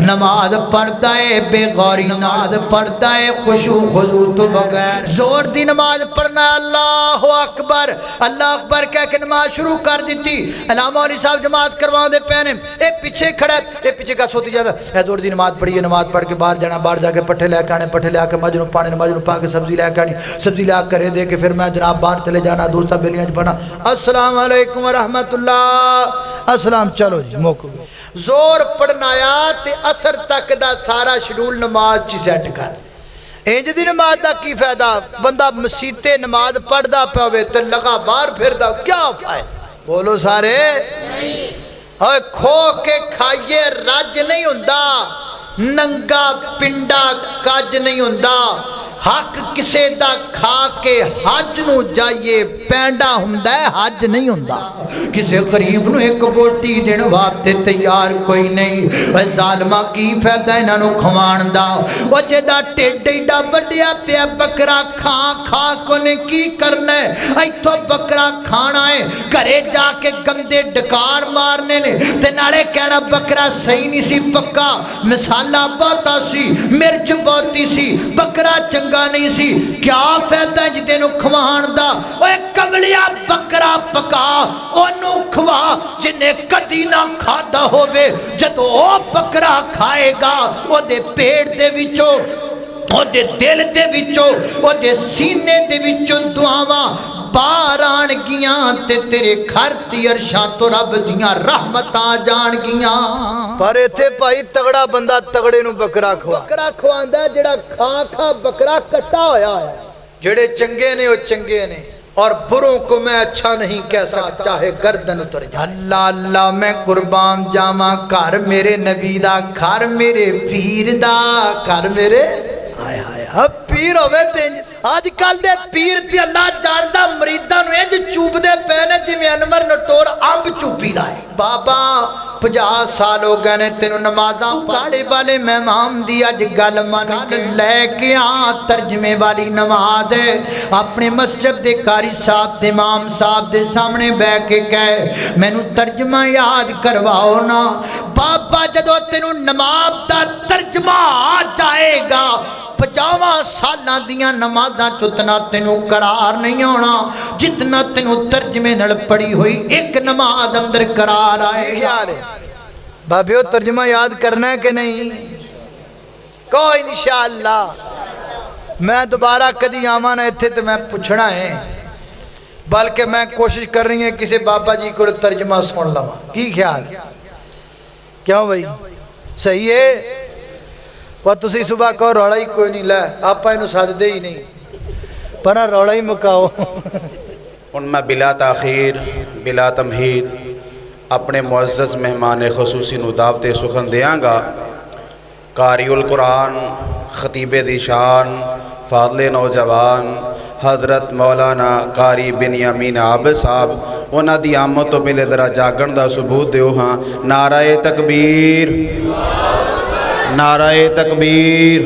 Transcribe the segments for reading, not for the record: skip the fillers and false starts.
نماز پڑھتا ہے بے غوری نماز پڑھتا ہے خشوع خضوع تو بغیر زور دی نماز پڑھنا اللہ اکبر کہہ کے نماز شروع کر دیتی علامہ علی صاحب جماعت کروا دے پینے ایک پیچھے کھڑا ہے ایک پیچھے کا سوتی جاتا ہے زور دی نماز پڑھی ہے نماز پڑھ کے باہر جانا باہر جا کے پٹھے لے کے آنے پٹھے لے کے مجھ نو پانے مجھ نو پا کے سبزی لے کے آنی سبزی لے کے دے کے پھر میں جناب باہر چلے جانا دوستا بیلیاں پڑھنا السلام علیکم ورحمت اللہ السلام چلو جی موقع زور پڑھنا آیا تے اثر تک دا سارا شیڈول نماز چی سیٹ کر انج دی نماز دا کی فائدہ بندہ مسیتے نماز پڑھ دا پاوے تے لگا باہر پھر دا کیا فائدہ بولو سارے اوے کھو کے کھائیے رج نہیں ہوندا ننگا پنڈا کج نہیں ہوندا حق کسے دا کھا کے حج نو جائیے پینڈا ہوندا ہے حج نہیں ہوندا کسے غریب نو ایک بوٹی دین واسطے تیار کوئی نہیں اے ظالما کی فائدہ انہاں نو کھوان دا او جدا ٹیڈ ایڈا وڈیا پیا بکرا کھا کو نے کی کرنا ہے ایتھوں بکرا کھانا ہے گھرے جا کے گندے ڈکار مارنے نے تے نالے کہنا بکرا صحیح نہیں سی پکا مسالہ بہتا سی مرچ بہتی سی بکرا چنگا نہیں سی کیا فائدہ جدے نو کھوان دا اوے کملیا بکرا پکا اونو کھوا جنے کدی نہ کھادا ہووے جدو او بکرا کھائے گا او دے پیٹ دے وچوں او دے دل دے وچوں او دے سینے دے وچوں دعاواں باہر آن گیاں تے تیرے گھر تی عرشاں تو رب دیاں رحمتاں جان گیاں پر ایتھے بھائی تگڑا بندہ تگڑے نو بکرا کھواندا ہے جڑا کھا بکرا کٹا ہویا ہے جڑے چنگے نے وہ چنگے نے اور بروں کو میں اچھا نہیں کہہ سکتا چاہے گردن اتر جائے اللہ اللہ میں قربان جاواں گھر میرے نبی دا گھر میرے پیر دا گھر میرے آئے آئے اب پیر ہوئے تے آج کل دے پیر تے اللہ جاندہ مریدہ نو انج چوب دے پینے جی میں انور نٹور امب چوپی لائے بابا 50 سال ہو گئے نے تینوں نمازاں پاڑے والے مہمان دی اج گل من لے کے ترجمے والی نماز ہے اپنے مسجد دے قاری صاحب دے امام صاحب دے سامنے بہ کے کہے مینوں ترجمہ یاد کرواؤ نا بابا جدو تینوں نماز دا ترجمہ آ جائے گا 50 سالاں دیاں نمازاں چتنا تینوں قرار نہیں ہونا جتنا تینوں ترجمے نل پڑی ہوئی ایک نماز اندر قرار آئے خیال ہے بابیو ترجمہ یاد کرنا ہے کہ نہیں کوئی انشاءاللہ میں دوبارہ کدی آواں نہ ایتھے تے میں پوچھنا ہے بلکہ میں کوشش کر رہی ہیں کسی بابا جی کو ترجمہ سن لواں کی خیال کیوں بھائی صحیح ہے پر تسی صبح کہو روڑا ہی کوئی نہیں لے آپ انہوں سجدے ہی نہیں پر روڑا ہی مکاؤ ان میں بلا تاخیر بلا تمہید اپنے معزز مہمان خصوصی نو دعوت سخن دیاں گا قاری القرآن خطیب دیشان فاضل نوجوان حضرت مولانا قاری بنیامین عابد صاحب انہاں دی آمد تو پہلے ذرا جاگن دا ثبوت دیو ہاں نعرہ تکبیر نعرہ تکبیر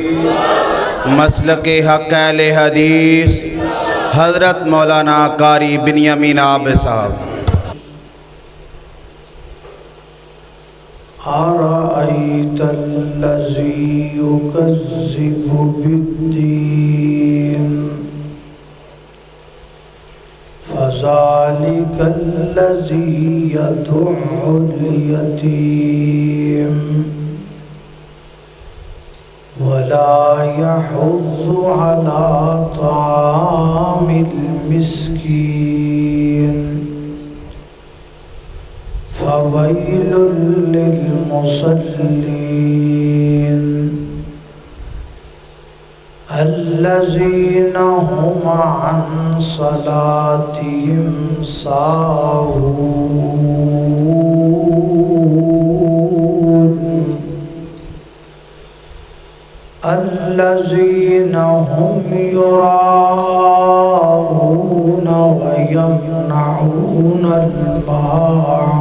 مسلک حق اہل حدیث حضرت مولانا قاری بنیامین عابد صاحب أرأيت الذي يكذب بالدين فذلك الذي يدع اليتيم ولا يحض على طعام المسكين فويل للمصلين الذين هم عن صلاتهم ساهون الذين هم يراءون ويمنعون الماعون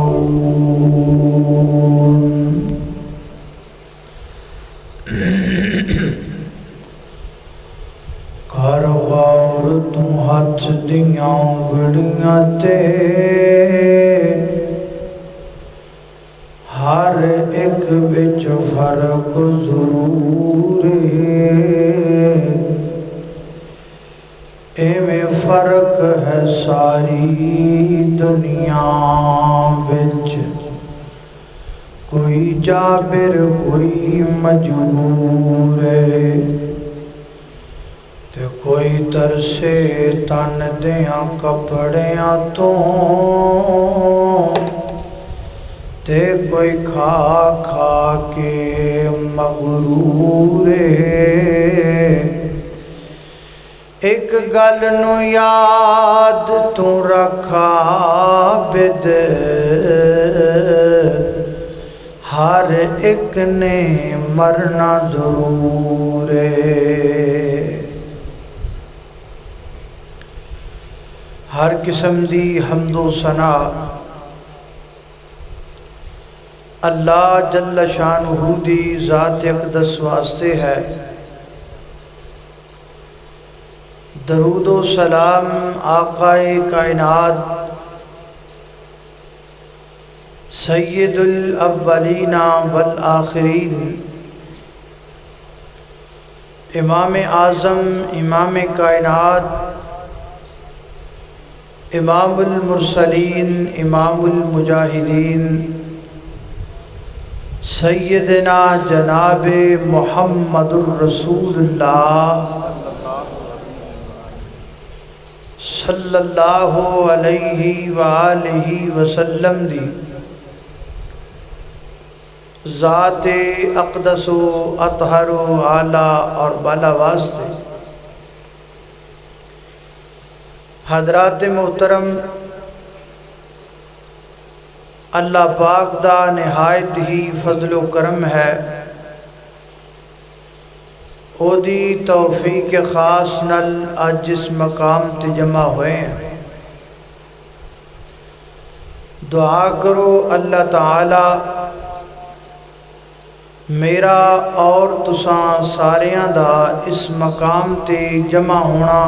کر غور تو ہاتھ دیاں انگڑیاں تے ہر ایک وچ فرق ضرور ہے ایویں فرق ہے ساری دنیا وچ کوئی جابر کوئی مجبور ہے تے کوئی ترسے تن دیاں کپڑیاں تو تے کوئی کھا کھا کے مغرور ہے ایک گل نو یاد تو رکھا بد ہر ایک نے مرنا ضرور ہے ہر قسم دی حمد و ثنا اللہ جل شانہ دی ذات اقدس واسطے ہے درود و سلام آقائے کائنات سید الاولین والآخرین امام اعظم امام کائنات امام المرسلین امام المجاہدین سیدنا جناب محمد الرسول اللہ صلی اللہ علیہ وآلہ وسلم دی ذات اقدس و اطہر و اعلیٰ اور بالا واسطے حضرات محترم اللہ پاک دا نہایت ہی فضل و کرم ہے او دی توفیق خاص نل آج جس مقام تے جمع ہوئے ہیں دعا کرو اللہ تعالی میرا اور تساں ساریاں دا اس مقام تے جمع ہونا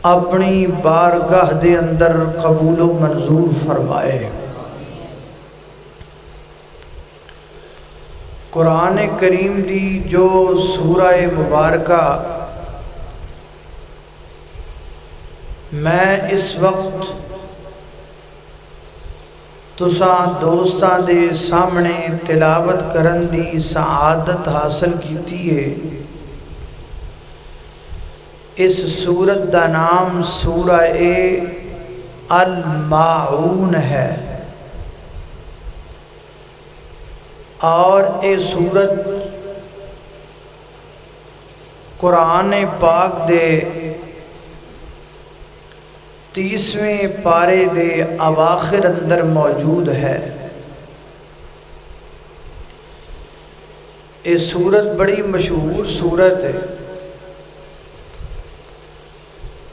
اپنی بارگاہ دے اندر قبول و منظور فرمائے قرآن کریم دی جو سورہ مبارکہ میں اس وقت تساں دوستاں دے سامنے تلاوت کرن دی سعادت حاصل کیتی ہے اس سورت دا نام سورہ الماعون ہے اور اے سورت قرآن پاک دے 30ویں پارے دے اواخر اندر موجود ہے اے سورت بڑی مشہور سورت ہے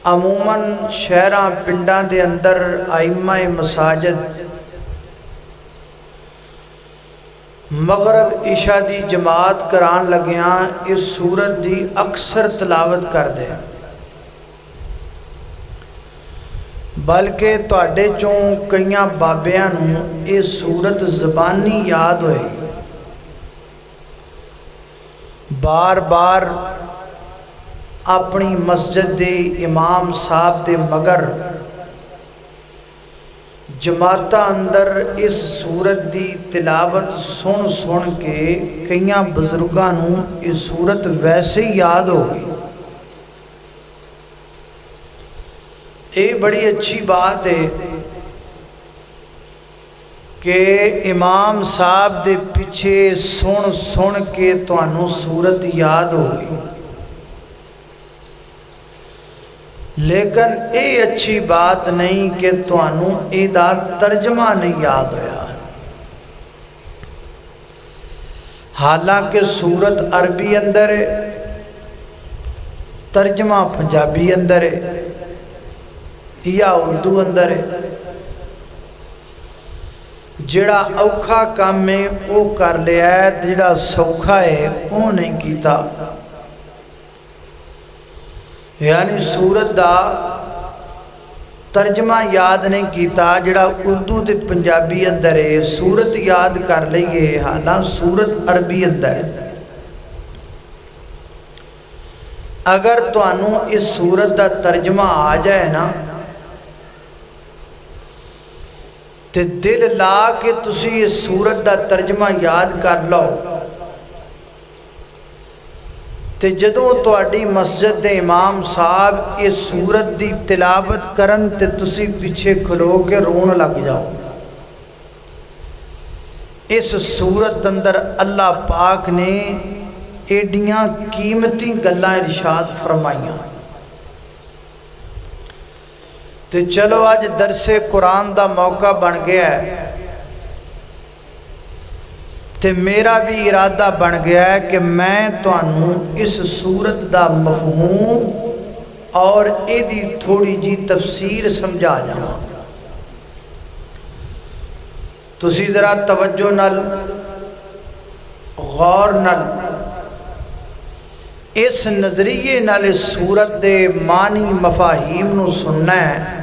عموماً شہراں پنڈاں دے اندر ائمہ مساجد مغرب عشاء دی جماعت کران لگیاں اس سورت دی اکثر تلاوت کر دے بلکہ تواڈے چوں کئیاں بابیاں نوں یہ سورت زبانی یاد ہوئی بار بار اپنی مسجد دے امام صاحب دے مگر جماعتہ اندر اس سورت دی تلاوت سن سن کے کئیاں بزرگاں نوں اس سورت ویسے ہی یاد ہو گئی یہ بڑی اچھی بات ہے کہ امام صاحب دے پیچھے سن سن کے تانوں سورت یاد ہو گئی لیکن یہ اچھی بات نہیں کہ تانوں ایدا ترجمہ نہیں یاد ہویا حالانکہ سورت عربی اندر ہے ترجمہ پنجابی اندر ہے یا اردو اندر ہے جڑا اوکھا کام میں او کر لیا ہے جڑا سوکھا ہے او نہیں کیتا یعنی سورت دا ترجمہ یاد نہیں کیتا جڑا اردو تے پنجابی اندر ہے سورت یاد کر لئیے حالاں سورت عربی اندر ہے اگر تانوں اس سورت دا ترجمہ آ جائے نا تے دل لا کے تسی اس سورت دا ترجمہ یاد کر لو تے جدوں تواڈی مسجد دے امام صاحب اس سورت دی تلاوت کرن تے تسی پیچھے کھلو کے رون لگ جاؤ اس سورت اندر اللہ پاک نے ایڈیاں قیمتی گلاں ارشاد فرمائیاں تے چلو آج درس قرآن دا موقع بن گیا ہے تے میرا بھی ارادہ بن گیا ہے کہ میں تانوں اس سورت دا مفہوم اور ایدی تھوڑی جی تفسیر سمجھا جاواں تسی ذرا توجہ نال غور نال اس نظریے نال اس سورت دے معنی مفاہیم نو سننا ہے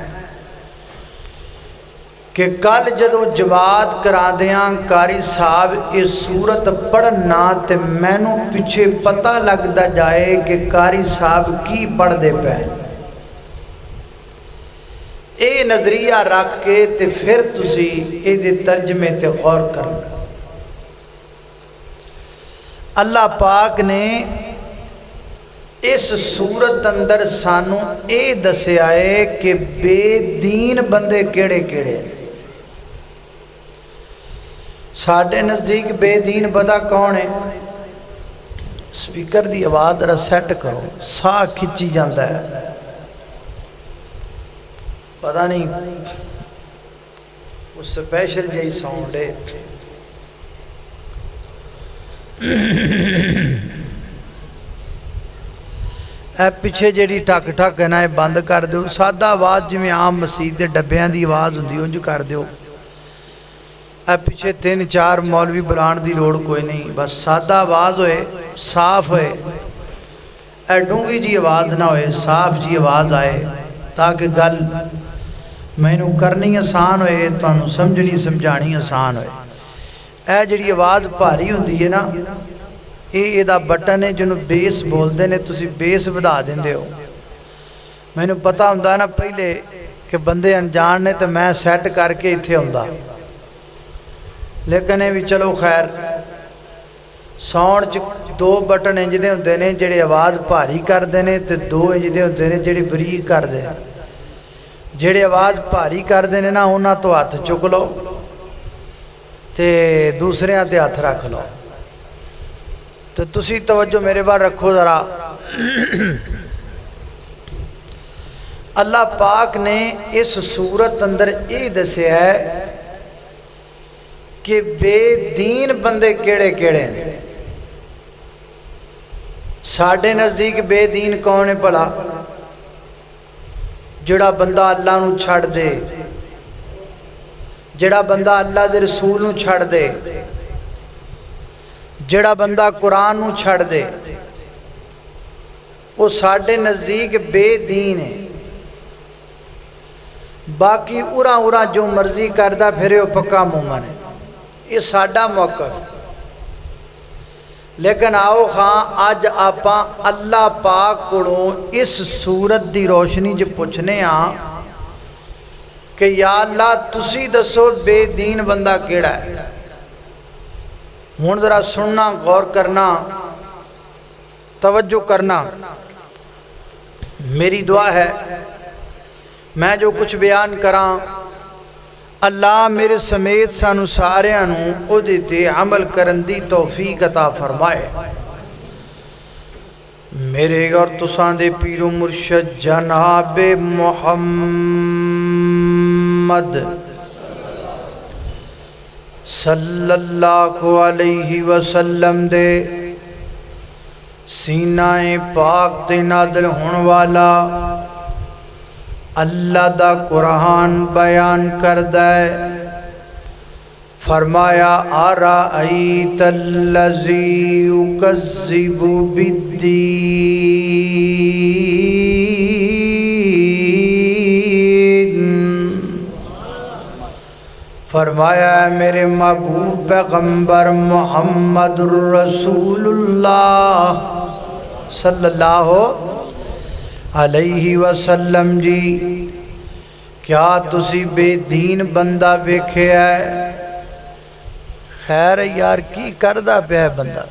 کہ کل جدو جماعت کراندیاں قاری صاحب اس سورت پڑھنا تے مینوں پیچھے پتہ لگدا جائے کہ قاری صاحب کی پڑھ دے پے اے نظریہ رکھ کے تے پھر تسی اے دے ترجمے تے غور کرنا اللہ پاک نے اس سورت اندر سانو اے دسیا ہے کہ بے دین بندے کیڑے کیڑے ساڑھے نزدیک بے دین بندہ کون ہے سپیکر دی آواز ذرا سیٹ کرو ساہ کھچی جاندہ ہے پتہ نہیں وہ سپیشل جائی ساؤنڈ ہے اے پیچھے جیڑی ٹھک ٹھک ہے نا بند کر دیو سادہ آواز جی میں عام مسجد دے ڈبیاں دی آواز ہوندی انج کر دیو اے پیچھے 3-4 مولوی بلان دی لوڑ کوئی نہیں بس سادہ آواز ہوئے صاف ہوئے اے ڈونگی جی آواز نہ ہوئے صاف جی آواز آئے تاکہ گل میں نو کرنی آسان ہوئے تو انو سمجھنی سمجھانی آسان ہوئے اے جڑی آواز بھاری ہوندی ہے نا یہ دا بٹن ہے جنہوں بیس بول دینے تسی بیس بدا دیں دے ہو میں نے پتہ ہوندہ نا پہلے کہ بندے انجان نے تو میں سیٹ کر کے اتھے ہوندہ لیکن بھی چلو خیر ساؤنڈ 2 بٹن انج دے ہوندے نے جڑے آواز بھاری کر دینے تے 2 انج دے ہوندے نے جڑے بریک کر دے جڑے آواز بھاری کر دینے نا ہونا تو ہاتھ چک لو تے دوسرے ہاتھ ہاتھ رکھ لو تو تسی توجہ میرے بار رکھو ذرا اللہ پاک نے اس سورت اندر اے دسے ہے کہ بے دین بندے کیڑے کیڑے ہیں ساڑھے نزدیک بے دین کون ہے پڑا جڑا بندہ اللہ نو چھڑ دے جڑا بندہ اللہ دے رسول نو چھڑ دے جڑا بندہ قرآن نو چھڑ دے وہ ساڑھے نزدیک بے دین ہے باقی اورا جو مرضی کردہ پھرے وہ پکا مومن ہے یہ ساڑھا موقف لیکن آؤ خان آج آپاں اللہ پاک کڑوں اس سورت دی روشنی جو پوچھنے ہاں کہ یا اللہ تسی دسو بے دین بندہ کیڑا ہے ہون ذرا سننا غور کرنا توجہ کرنا میری دعا ہے میں جو کچھ بیان کراں اللہ میرے سمیت سانو سارے انہوں او دیتے عمل کرن دی توفیق عطا فرمائے میرے اور تساں دے پیر و مرشد جناب محمد صلی اللہ علیہ وسلم دے سینہ پاک تے نادل ہون والا اللہ دا قرآن بیان کردہ فرمایا آرائیت اللذی یکذب بالدین فرمایا ہے میرے محبوب پیغمبر محمد الرسول اللہ صلی اللہ علیہ وسلم جی کیا تسی بے دین بندہ ویکھیا ہے؟ خیر یار کی کردہ پہ ہے بندہ؟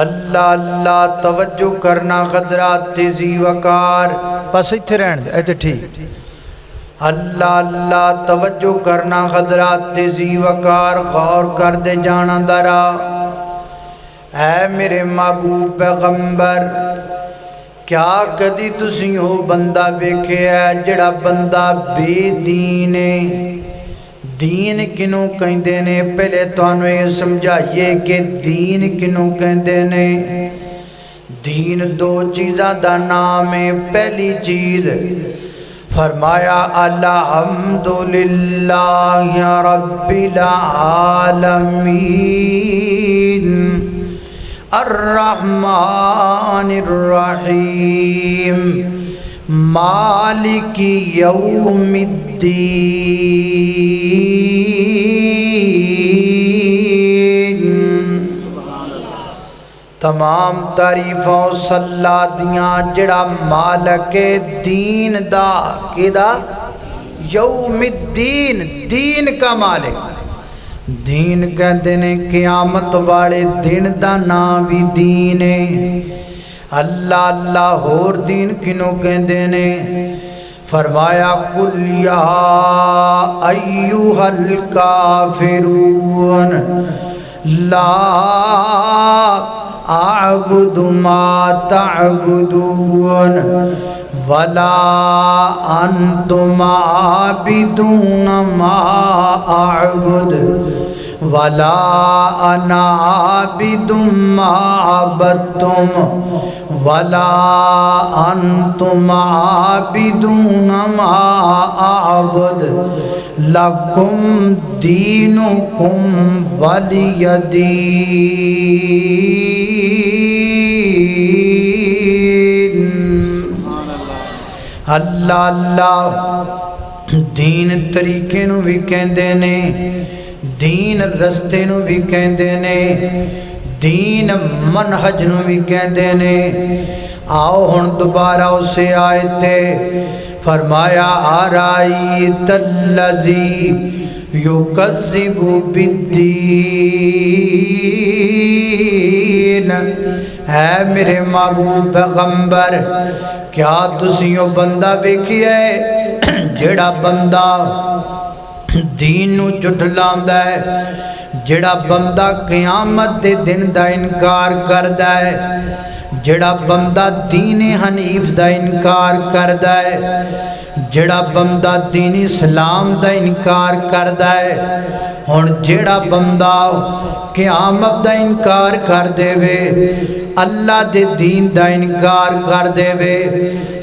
اللہ اللہ توجہ کرنا قدرات تیزی وقار بس اتھے رہن دے ایتے ٹھیک اللہ اللہ توجہ کرنا قدرات تیزی وقار غور کر دے جانا درا اے میرے محبوب پیغمبر کیا کدی تسی ہو بندہ ویکھے ہے جڑا بندہ بے دین ہے؟ دین کنوں کہندے نے پہلے تانوں یہ سمجھائیے کہ دین کنوں کہندے نے دین دو چیزاں دا نام ہے پہلی چیز فرمایا الحمدللہ رب العالمین الرحمن الرحیم مالک یوم الدین تمام تعریفوں صلاح دیاں جڑا مالک دین دا کدا یوم الدین دین کا مالک دین کہندے نے قیامت والے دن دا نام بھی دین ہے اللہ اللہ اور دین کنوں کہندے نے فرمایا قل یا ایوہ الکافرون لا اعبد ما تعبدون ولا انتم عابدون ما اعبد ولا انا عابد ما عبدتم ولا انتم عابدون ما اعبد لکم دینکم ولی دین اللہ اللہ دین طریقے نو بھی کہندے نے دین رستے نو بھی کہندے نے دین منہج نو بھی کہندے نے آؤ ہن دوبارہ اسے آیتے فرمایا آرائیت الذی یکذب بالدین ہے میرے محبوب پیغمبر کیا تسیوں بندہ بیکھی ہے جڑا بندہ دین نو جھٹلاوندا ہے جڑا بندہ قیامت دے دن دا انکار کردا ہے جڑا بندہ دین حنیف دا انکار کردا ہے جڑا بندہ دین اسلام دا انکار کردا ہے ہن جڑا بندہ قیامت دا انکار کر دے وے اللہ دے دین دا انکار کر دے وے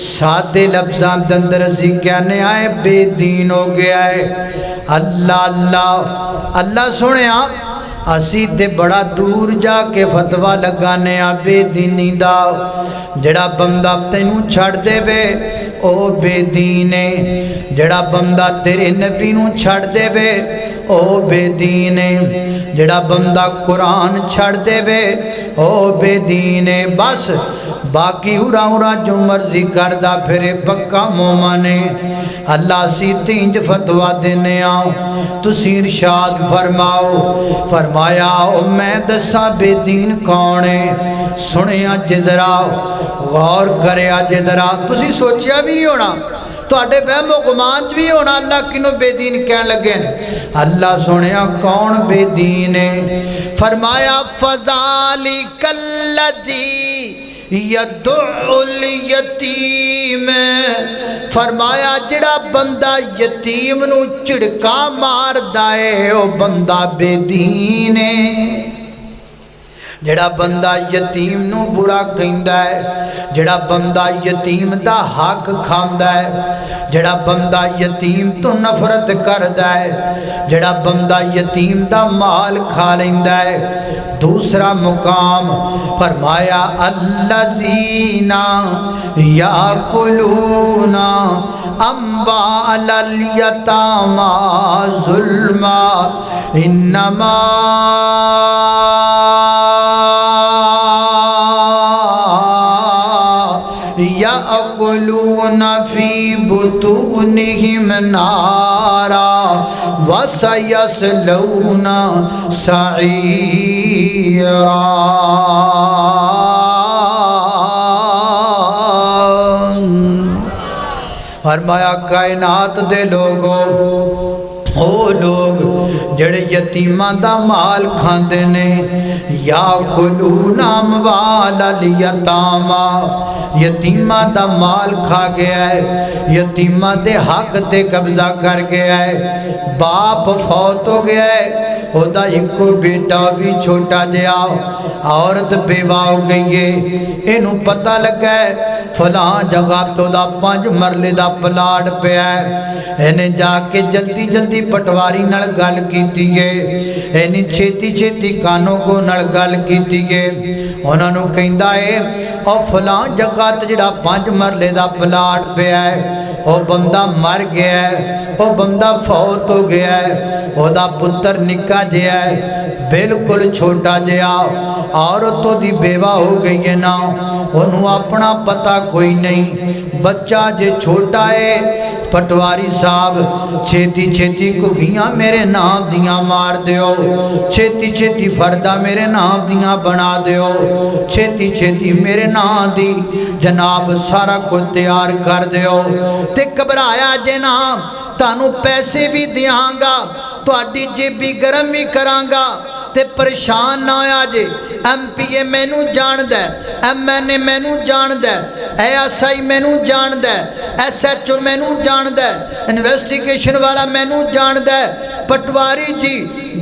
سادے لفظاں دے اندر اسی کہنے آئے بے دین ہو گیا ہے اللہ اللہ اللہ سنیا اسی تے بڑا دور جا کے فتوہ لگانے آ بے دینی دا جڑا بندہ تینوں چھڑ دے وے او بے دینے جڑا بندہ تیرے نبی نوں چھڑ دے وے او بے دینے جڑا بندہ قرآن چھڑ دے وے او بے دینے بس باقی ہورا جو مرضی کردہ پھرے پکا مومنے اللہ سی تینج فتوہ دینے آؤ تسی ارشاد فرماؤ فرمایا او میں دسا بے دین کونے سنیا جدرا غور کریا جدرا تسی سوچیا بھی نہیں ہونا تو اٹھے فہم و گمانچ بھی ہونا اللہ کنو بے دین کہنے لگے اللہ سنیا کون بے دین ہے فرمایا فَذَلِكَ الَّذِي یدعو الیتیم فرمایا جڑا بندہ یتیم نو چڑکا مار دائے او بندہ بے دین ہے جڑا بندہ یتیم نو برا کہندا ہے، جڑا بندہ یتیم دا حق کھاندا ہے، جڑا بندہ یتیم تو نفرت کردا ہے، جڑا بندہ یتیم دا مال کھا لیندا ہے۔ دوسرا مقام فرمایا الذین یاکلون اموال الیتامی ظلما انما یأکلون فی بطونہم نارا وسیصلون سعیرا۔ فرمایا کائنات دے لوگوں، او لوگ جڑے یتیماں دا مال کھاندے نے، یا کلون اموال الیتامی، یتیماں دا مال کھا گیا ہے، یتیماں دے حق تے قبضہ کر گیا ہے۔ باپ فوت ہو گیا ہے، خدا ایک کو بیٹا بھی چھوٹا دیا، عورت بیوہ ہو گئی ہے، انہوں پتہ لگا ہے فلاں جگہ تو دا 5 مرلے دا پلاٹ پہ ہے۔ انہیں جا کے جلدی جلدی پٹواری نڑ گل کیتی ہے، انہیں چھیتی چھیتی کانوں کو نڑ گل کیتی ہے۔ انہوں نے کہندا ہے او فلاں جگہ تے جڑا 5 مرلے دا پلاٹ پہ ہے، او بندہ مر گیا ہے، او بندہ فوت ہو گیا ہے، او دا پتر نکا جیا ہے، بالکل چھوٹا جیا، عورتوں دی بیوہ ہو گئی ہے نا، انہوں اپنا پتہ کوئی نہیں، بچہ جے چھوٹا ہے۔ پٹواری صاحب چھیتی چھیتی کبھیاں میرے نام دیاں مار دیو، چھیتی چھیتی فردہ میرے نام دیاں بنا دیو، چھیتی چھیتی میرے نام دی جناب سارا کو تیار کر دیو، تے گھبرایا جے نام تانوں پیسے بھی دیاں گا، تو اڈی جیبی گرم بھی کرانگا، تے پریشان نہ ہویا جے۔ ایم پی اے مینوں جان دے، ایم این اے مینوں جان دے، اے ایس آئی مینوں جان دے، ایس ایچ او مینوں جان دے، انویسٹیگیشن والا مینوں جان دے۔ پٹواری جی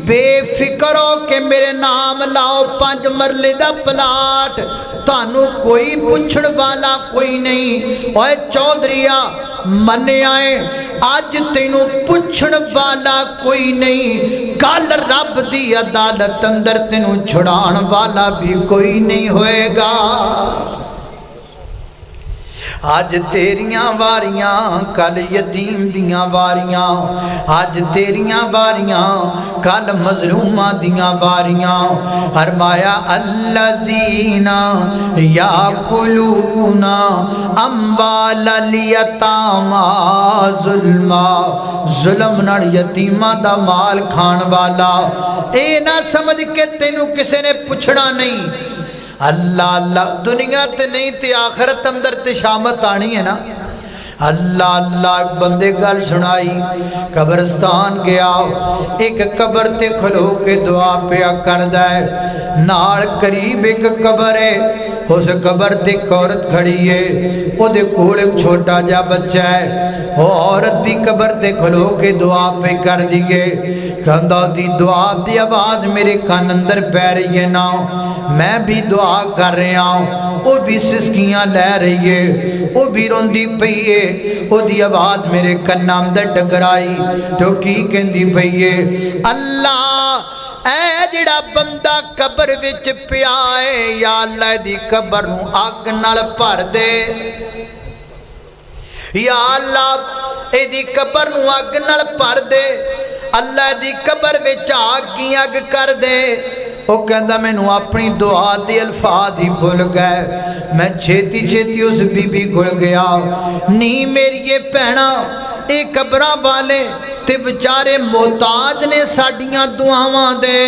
بے فکر ہو کہ میرے نام لاؤ 5 مرلے دا پلاٹ، تانوں کوئی پوچھڑ والا کوئی نہیں۔ اوے چودھریا منے آئے آج تینوں پوچھڑ والا کوئی نہیں، کل رب دی عدالت اندر تینوں چھڑان والا بھی کوئی نہیں ہوئے گا۔ آج تیریاں واریاں کل یتیم دیاں واریاں، آج تیریاں واریاں کل مظلوماں دیاں واریاں۔ فرمایا الذین یاکلون اموال الیتامی ظلما، ظلم نال یتیماں دا مال کھان والا، اے نہ سمجھ کے تینوں کسے نے پوچھنا نہیں۔ اللہ اللہ دنیا تے نہیں تے آخرت اندر تے شامت آنی ہے نا۔ اللہ اللہ ایک بندے گل سنائی، قبرستان گیا، ایک قبر تے کھلو کے دعا پیا کردہ ہے، نال قریب ایک قبر ہے، اس قبر تے ایک عورت کھڑی ہے، وہ دے کول ایک چھوٹا جا بچہ ہے، وہ عورت بھی قبر تے کھلو کے دعا پہ کر دیئے، کہندہ دی دعا دی آواز میرے کان اندر پہ رہی ہے نا، میں بھی دعا کر رہا ہوں، وہ بھی سسکیاں لے رہی ہے، وہ بھی روندی پئی ہے، وہ دی آواز میرے کان اندر ٹکرائی تو کی کہندی پئی ہے اللہ اے جڑا بندہ قبر وچ پیا ہے، یا اللہ دی قبر نوں اگ نال بھر دے، یا اللہ اے دی قبر نوں اگ نال بھر دے، اللہ دی قبر وچ آگ کی اگ کر دے۔ وہ کہندہ میں نو اپنی دعا دی الفاظ ہی بھول گئے، میں چھیتی چھیتی اس بی بی گھل گیا، نہیں میری یہ پہنا اے قبراں والے تے بچارے محتاج نے ساڈیاں دعاواں دے،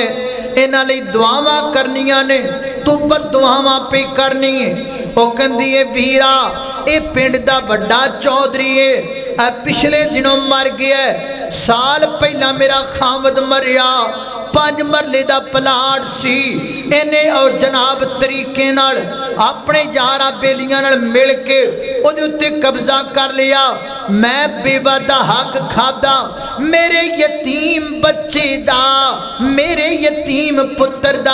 انہاں لئی دعاواں کرنیاں نے، تو بد دعاواں پہ کرنی ہے۔ وہ کہندی ہے ویرا اے پنڈ دا بڑا چودھری ہے، اے پچھلے دنوں مر گیا ہے، سال پہلا میرا خامد مریا، 5 مرلے دا پلاٹ سی، انہیں اور جناب طریقے نال اپنے یاراں بیلیاں نال مل کے ਉਹਦੇ ਉੱਤੇ ਕਬਜ਼ਾ ਕਰ ਲਿਆ, ਮੈਂ ਬੇਵਾ ਦਾ ਹੱਕ ਖਾਦਾ, ਮੇਰੇ ਯਤੀਮ ਬੱਚੇ ਦਾ, ਮੇਰੇ ਯਤੀਮ ਪੁੱਤਰ ਦਾ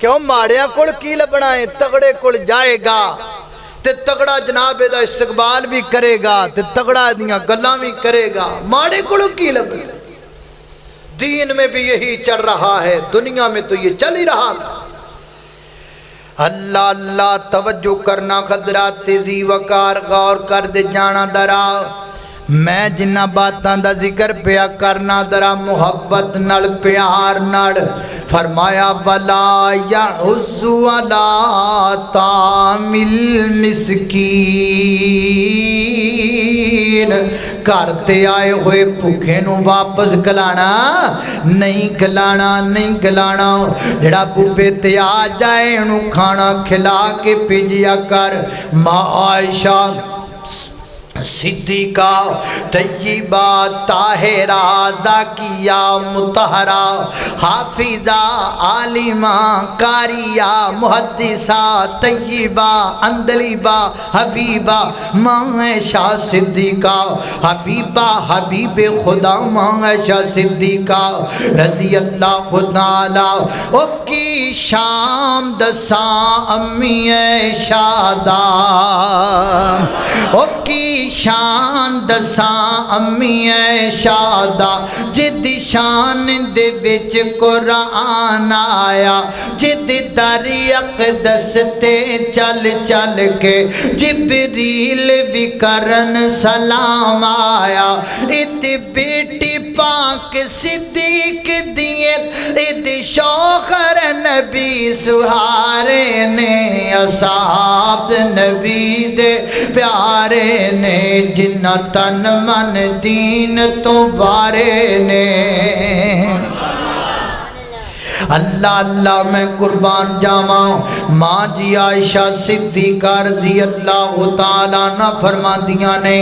کیوں ماڑیاں کول کی لبنا ہے تگڑے کول جائے گا تے تگڑا جناب دا استقبال بھی کرے گا تے تگڑا دیاں گلاں بھی کرے گا ماڑے کول کی لبنا دین میں بھی یہی چل رہا ہے دنیا میں تو یہ چل ہی رہا تھا اللہ اللہ توجہ کرنا قدرات تیزی وقار غور کر دے جانا درا میں جنہ باتاں دا ذکر پیا کرنا درا محبت نال پیار نال فرمایا ولا یحض علی طعام المسکین کرتے آئے ہوئے بھوکے نو واپس گلانا نہیں گلانا جڑا بوفے تے آ جائے انہوں کھانا کھلا کے بھیجیا کر ماں عائشہ صدیقہ طیبہ طاہرہ زاکیہ مطہرہ حافظہ عالمہ قاریہ محدثہ طیبہ اندلیبہ حبیبہ ماں عائشہ صدیقہ حبیبہ حبیب خدا ماں عائشہ صدیقہ رضی اللہ تعالی او کی شام دساں امی عائشہ دا او کی شان دساں امی عائشہ دا جدی شان دے وچ قرآن آیا جدی در اقدس تے چل چل کے جبریل بھی کرن سلام آیا ات بیٹی پاک صدیق دیے ات شوخر نبی سہارے نے اصحاب نبی دے پیارے نے جنہ تن من دین تو وارے نے اللہ اللہ میں قربان جاواں ماں جی عائشہ صدیقہ رضی اللہ تعالیٰ نہ فرما دیاں نے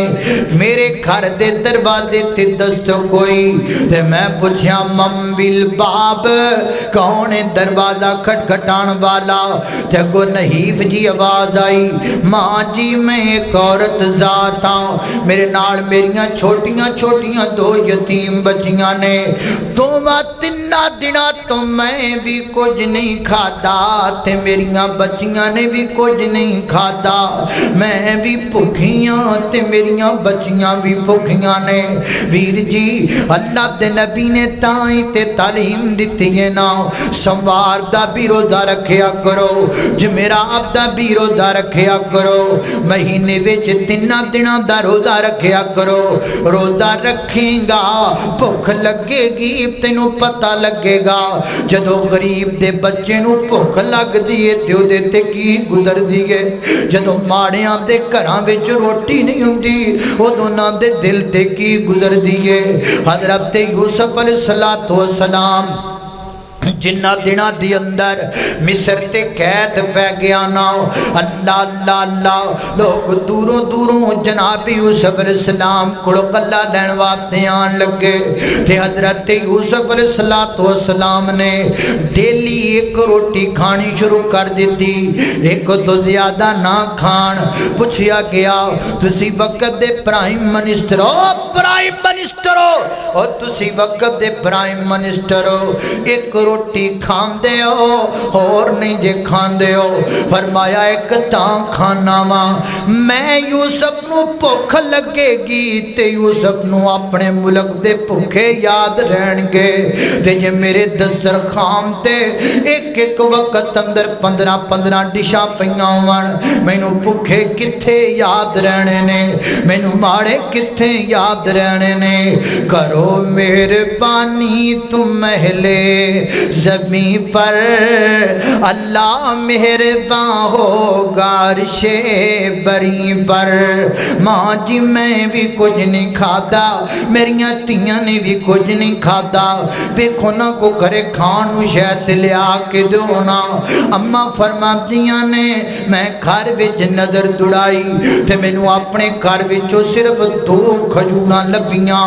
میرے گھر دے دروازے تے دست کوئی تے میں پوچھیا مم بالباب کون دروازہ کھٹکھٹان والا تے کو نحیف جی آواز آئی ماں جی میں ایک عورت ذات ہاں میرے نال میریاں چھوٹیاں دو یتیم بچیاں نے دوواں تنہ دنہ تو میں بھی کچھ نہیں کھادا تے میریاں بچیاں نے بھی کچھ نہیں کھادا میں بھی بھوکیاں تے میریاں بچیاں بھی بھوکیاں نے ویر جی اللہ دے نبی نے تائیں تے تعلیم دیتی ہے نا سموار دا بھی روزہ رکھیا کرو جمعرات دا بھی روزہ رکھیا کرو مہینے وچ 3 دنوں دا روزہ رکھیا کرو روزہ رکھیں گا بھوک لگے گی تینوں پتہ لگے گا جدو غریب دے بچے نو بھوک لگ دیئے دیو دیتے کی گزر دیئے جدو ماڑیاں دے گھراں وچ روٹی نہیں ہوندی او دوناں دے دل تے کی گزر دیئے حضرت یوسف علیہ السلام جنہ دنہ دی اندر مصر تے قید پہ گیا نا اللہ اللہ اللہ لوگ دوروں جناب یوسف علیہ السلام کڑو اللہ لین واسطے آن لگے تے حضرت یوسف علیہ السلام نے ڈیلی ایک روٹی کھانی شروع کر دیتی ایک تو زیادہ نہ کھان پوچھیا گیا تسی وقت دے پرائم منسٹر ہو تسی وقت دے پرائم منسٹر ہو ایک روٹی کھان دے ہو اور نہیں جے کھان دے ہو فرمایا ایک تاں کھانا ماں میں یوسف نو بھوک لگے گی تے یوسف نو اپنے ملک دے بھوکے یاد رہن گے تے جے میرے دسترخوان تے ایک وقت اندر 15 ڈشاں پیاں ہون مینوں بھوکے کتھے یاد رہنے نے مینوں ماڑے کتھے یاد رہنے نے کرو مہربانی تم اہلِ زمین پر اللہ مہربان ہوگا عرش بری پر ماں جی میں بھی کچھ نہیں کھادا میریاں تیاں نے بھی کچھ نہیں کھادا دیکھو نا کو کرے کھانو شاید لیا کے دونا اماں فرما دیاں نے میں گھر وچ نظر دوڑائی تے مینوں اپنے گھر وچوں صرف 2 کھجوراں لبیاں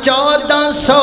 1400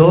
2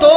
2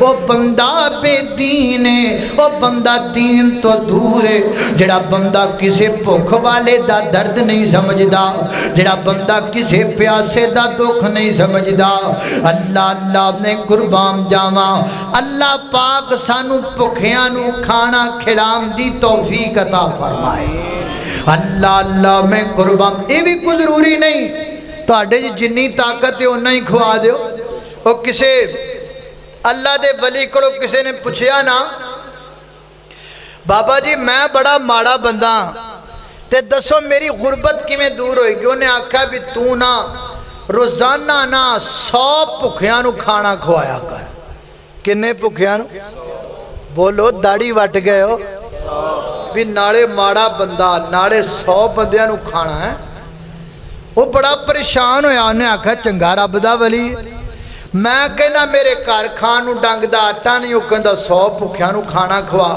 وہ بندہ بے دین ہے، وہ بندہ دین تو دور ہے، جڑا بندہ کسے بھوک والے دا درد نہیں سمجھدا، جڑا بندہ کسے پیاسے دا دکھ نہیں سمجھدا۔ اللہ اللہ نے قربان جاواں، اللہ پاک سانو بھکھیاں نو کھانا کھلام دی توفیق عطا فرمائے۔ اللہ اللہ میں قربان، یہ بھی کوئی ضروری نہیں تواڈے جنی طاقت ہے اُنہ ہی کھوا دیو۔ او کسے اللہ دے ولی کولو کسے نے پوچھیا نا، بابا جی میں بڑا ماڑا بندہ تے دسو میری غربت کیویں دور ہوئے گی؟ انہیں آکھا بھی تو نا روزانہ نا 100 بھکھیاں نو کھانا کھوایا کر۔ کنے بھکھیاں نو؟ بولو داڑھی وٹ گئے ہو بھی نالے ماڑا بندہ نالے 100 بندیاں نو کھانا ہے۔ وہ بڑا پریشان ہویا، انہیں آکھا چنگا رب دا ولی میں کہنا میرے گھر کھان نو ڈنگ دا آٹا نہیں، وہ کہندا 100 بھکھیاں نو کھانا کھوا۔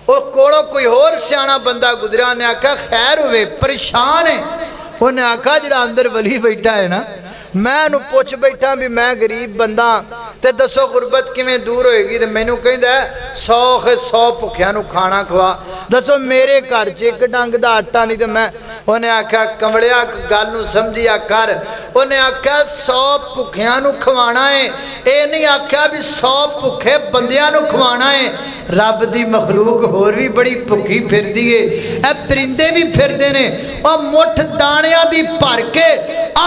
وہ کوڑوں کوئی اور سیانا بندہ گزریا، نے آکھا خیر ہوئے پریشان ہے، انہیں آکھا جڑا اندر ولی بیٹھا ہے نا، میں انہوں پوچھ بیٹھا بھی میں غریب بندہ تے دسو غربت کیویں دور ہوئے گی؟ تے مینوں کہندا ہے 100 بھکھیاں نو کھانا کھوا۔ دسو میرے گھر چ ایک ڈنگ دا آٹا نہیں تے میں، انہیں آکھا کمڑیا گل نو سمجھیا کر، انہیں آکھا 100 بھکھیاں نو کھوانا ہے، اے نہیں آکھا بھی 100 بھکھے بندیاں نو کھوانا ہے۔ رب دی مخلوق ہور بھی بڑی بھکھی پھر دیئے، اے پرندے بھی پھر دینے، اور مٹھ دانیاں دی بھر کے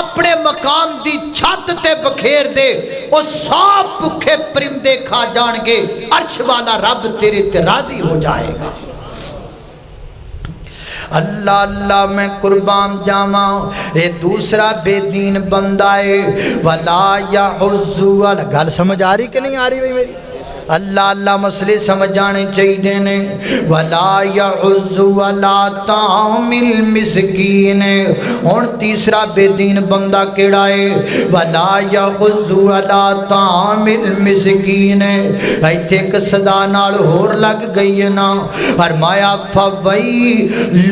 اپنے مقام دی چھت تے بکھیر دے، وہ 100 بھکھے پرندے کھا جان گے، عرش والا رب تیرے تے راضی ہو جائے گا۔ اللہ اللہ میں قربان جاواں، اے دوسرا بے دین بندہ ہے، ولا یحض علی، گل سمجھ آ رہی کہ نہیں آ رہی بھئی میری؟ اللہ اللہ مسئلے سمجھ جانے چاہیے نے۔ ولا یحض علی طعام المسکین، اور تیسرا بے دین بندہ کیڑا ہے؟ ولا یحض علی طعام المسکین۔ ایتھے ایک صدا نال ہور لگ گئی ہے نا، فرمایا فویل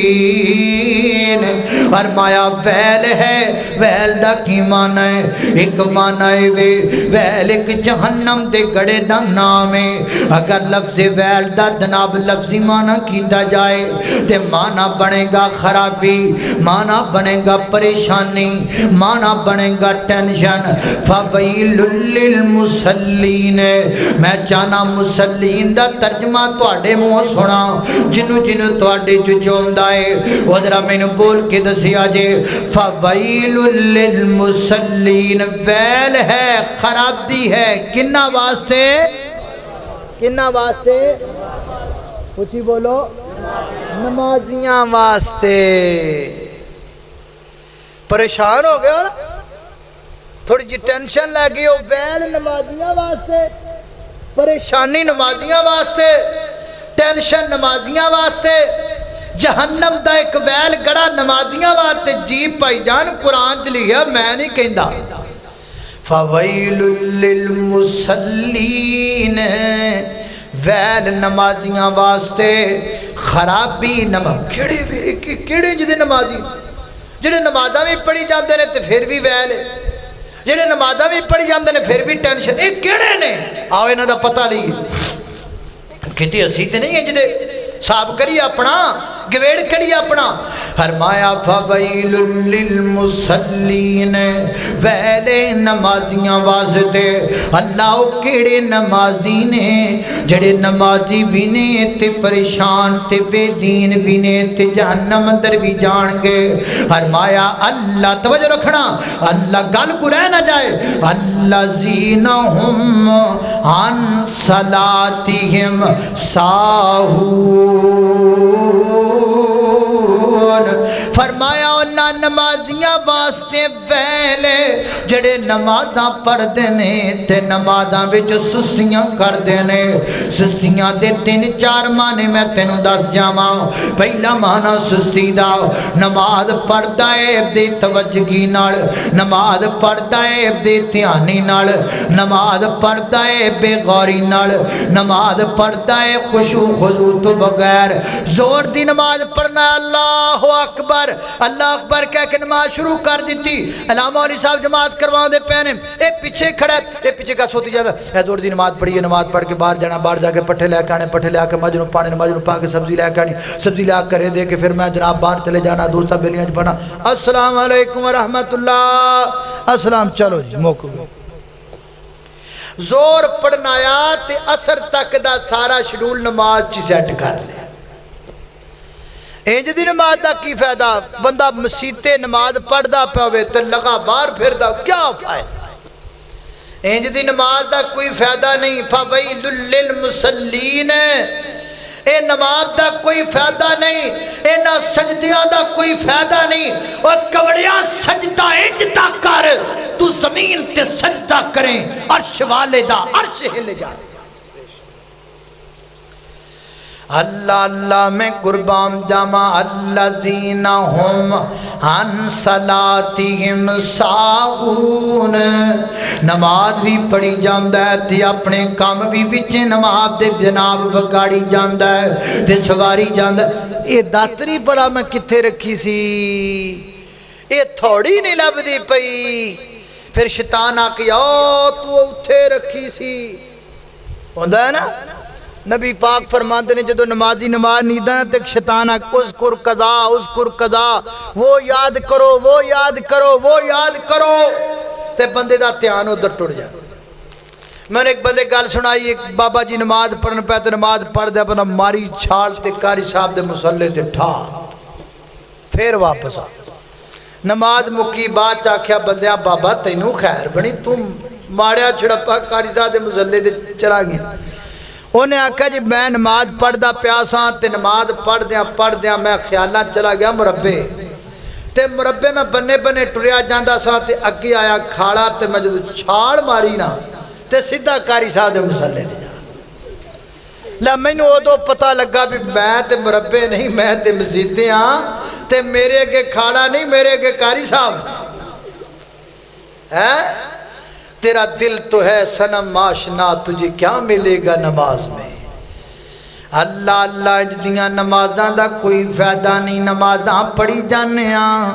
للمصلین، فرمایا ویل ہے، ویل دا کی معنی ہے؟ ایک معنی ہے ویل ایک جہنم دے گڑے دا نام ہے۔ اگر لفظ ویل دا جناب لفظی معنی کیتا جائے تے معنی بنے گا خرابی، معنی بنے گا پریشانی، معنی بنے گا ٹینشن۔ فویل للمصلین، میں چاہنا مسلین دا ترجمہ تواڈے منہ سنا، جنوں جنوں تواڈے جو جوندا ہے وہ ذرا مینوں بول کے دسیا جے۔ فویل للمصلین، ویل ہے، خرابی ہے، کننا واسطے؟ کننا واسطے؟ پوچھی بولو، نمازیاں واسطے۔ پریشان ہو گیا نا، تھوڑی جی ٹینشن لگ گئی ہو، ویل نمازیاں واسطے، پریشانی نمازیاں واسطے، ٹینشن نمازیاں واسطے، جہنم دا ایک ویل گڑا نمازیاں واسطے۔ جی بھائی جان قرآن چ لکھیا، میں نہیں کہندا۔ فویل للمصلین، ویل نمازیاں واسطے، خرابی نماز کیڑے جدے نمازی جڑے نمازاں بھی پڑھی جاندے نے تے پھر بھی ویل ہے، جڑے نمازاں بھی پڑھی جاندے نے پھر بھی ٹینشن، اے کیڑے نے؟ آؤ انہاں دا پتہ لئیے، کتے اسی تے نہیں ہیں جدے صاحب کریے اپنا گویڑ کریے اپنا۔ فرمایا فویل للمصلین، ویل نمازیاں واسطے۔ اللہ کیڑے نمازی نے؟ جڑے نمازی بھی نے تے پریشان تے بے دین بھی نے تے جہنم اندر بھی جان گے۔ فرمایا اللہ، توجہ رکھنا، اللہ گل کو رہ نہ جائے، الذین ہم عن صلاتہم ساہون، فرمایا انہاں نمازیاں واسطے ویل، جڑے جڑے نمازاں پڑھتے ہیں تے نمازاں وچ سستیاں کردے نے سستیاں دے 3-4 معنی میں تینوں دس جاواں پہلا معنی سستی دا نماز پڑھدا ہے بے توجہی نال نماز پڑھدا ہے بے دھیانی نال نماز پڑھدا ہے بے غوری نال نماز پڑھدا ہے خشوع خضوع تو بغیر زور دی نماز پڑھنا اللہ اکبر کہہ کے نماز شروع کر دیتی علامہ علی صاحب جماعت کروا دے پہنے اے پیچھے کھڑا ہے اے پیچھے کا سوتی جاتا اے زور دی نماز پڑھی ہے نماز پڑھ کے باہر جانا باہر جا کے پٹھے لے کے آنے پٹھے لے کے مجنوں پانے مجنوں پا کے سبزی لے کے آنی سبزی لے کے دے کے پھر میں جناب باہر چلے جانا دوستا بیلیاں پڑھنا السلام علیکم ورحمت اللہ السلام چلو جی موقع زور پڑھنا آیا تے اثر تک دا سارا شیڈول نماز چی سیٹ کر لیا انج دی نماز دا کی فائدہ بندہ مسیتے نماز پڑھ دا پاوے تے لگا بار پھر دا کیا فائدہ انج دی نماز دا کوئی فائدہ نہیں فویل للمصلین اے نماز دا کوئی فائدہ نہیں اے نہ سجدیاں دا کوئی فائدہ نہیں اور کبڑیاں سجدہ انج دا کر تو زمین تے سجدہ کریں عرش والے دا عرش ہل جائے اللہ اللہ میں قربان جاما الذین ہم عن صلاتہم ساہون نماز بھی پڑھی جاندہ ہے تے اپنے کام بھی بچے نماز دے جناب بگاڑی جاندہ ہے تے سواری جاندہ ہے اے داتری بڑا میں کتھے رکھی سی اے تھوڑی نہیں لب دی پئی پھر شیطان آکیا تو اتھے رکھی سی ہوندہ ہے نا نبی پاک فرماتے ہیں جدو نمازی نماز نیدہ نا تک شیطان اذکر قضا وہ یاد کرو وہ یاد کرو وہ یاد کرو تے بندے دا دھیان ادھر ٹر جائے میں نے ایک بندے گل سنائی ایک بابا جی نماز پڑھن پہ تو نماز پڑھ دے اپنا ماری چھال تے کاری صاحب دے مسلے تے ٹھا پھر واپس آ نماز مکی بات چاکھیا بندیاں بابا تینوں خیر بنی تم ماریا چھڑپا کاری صاحب دے مسلے تے چلا گیا انہیں آکھا جی میں نماز پڑھ دا پیاساں تے نماز پڑھ دیاں میں خیالہ چلا گیا مربے تے مربے میں بنے بنے ٹریا جاندہ سا تے اگی آیا کھاڑا تے میں جو چھاڑ ماری نا تے سیدھا کاری صاحب دے مسلے دے جا میں نے وہ دو پتہ لگا بھی میں تے مربے نہیں میں تے مسیدیں ہاں تے میرے کے کھاڑا نہیں میرے کے کاری صاحب ہے تیرا دل تو ہے صنم آشنا تجھے کیا ملے گا نماز میں اللہ اللہ جدیاں نمازاں دا کوئی فائدہ نہیں نمازاں پڑھی جانے ہاں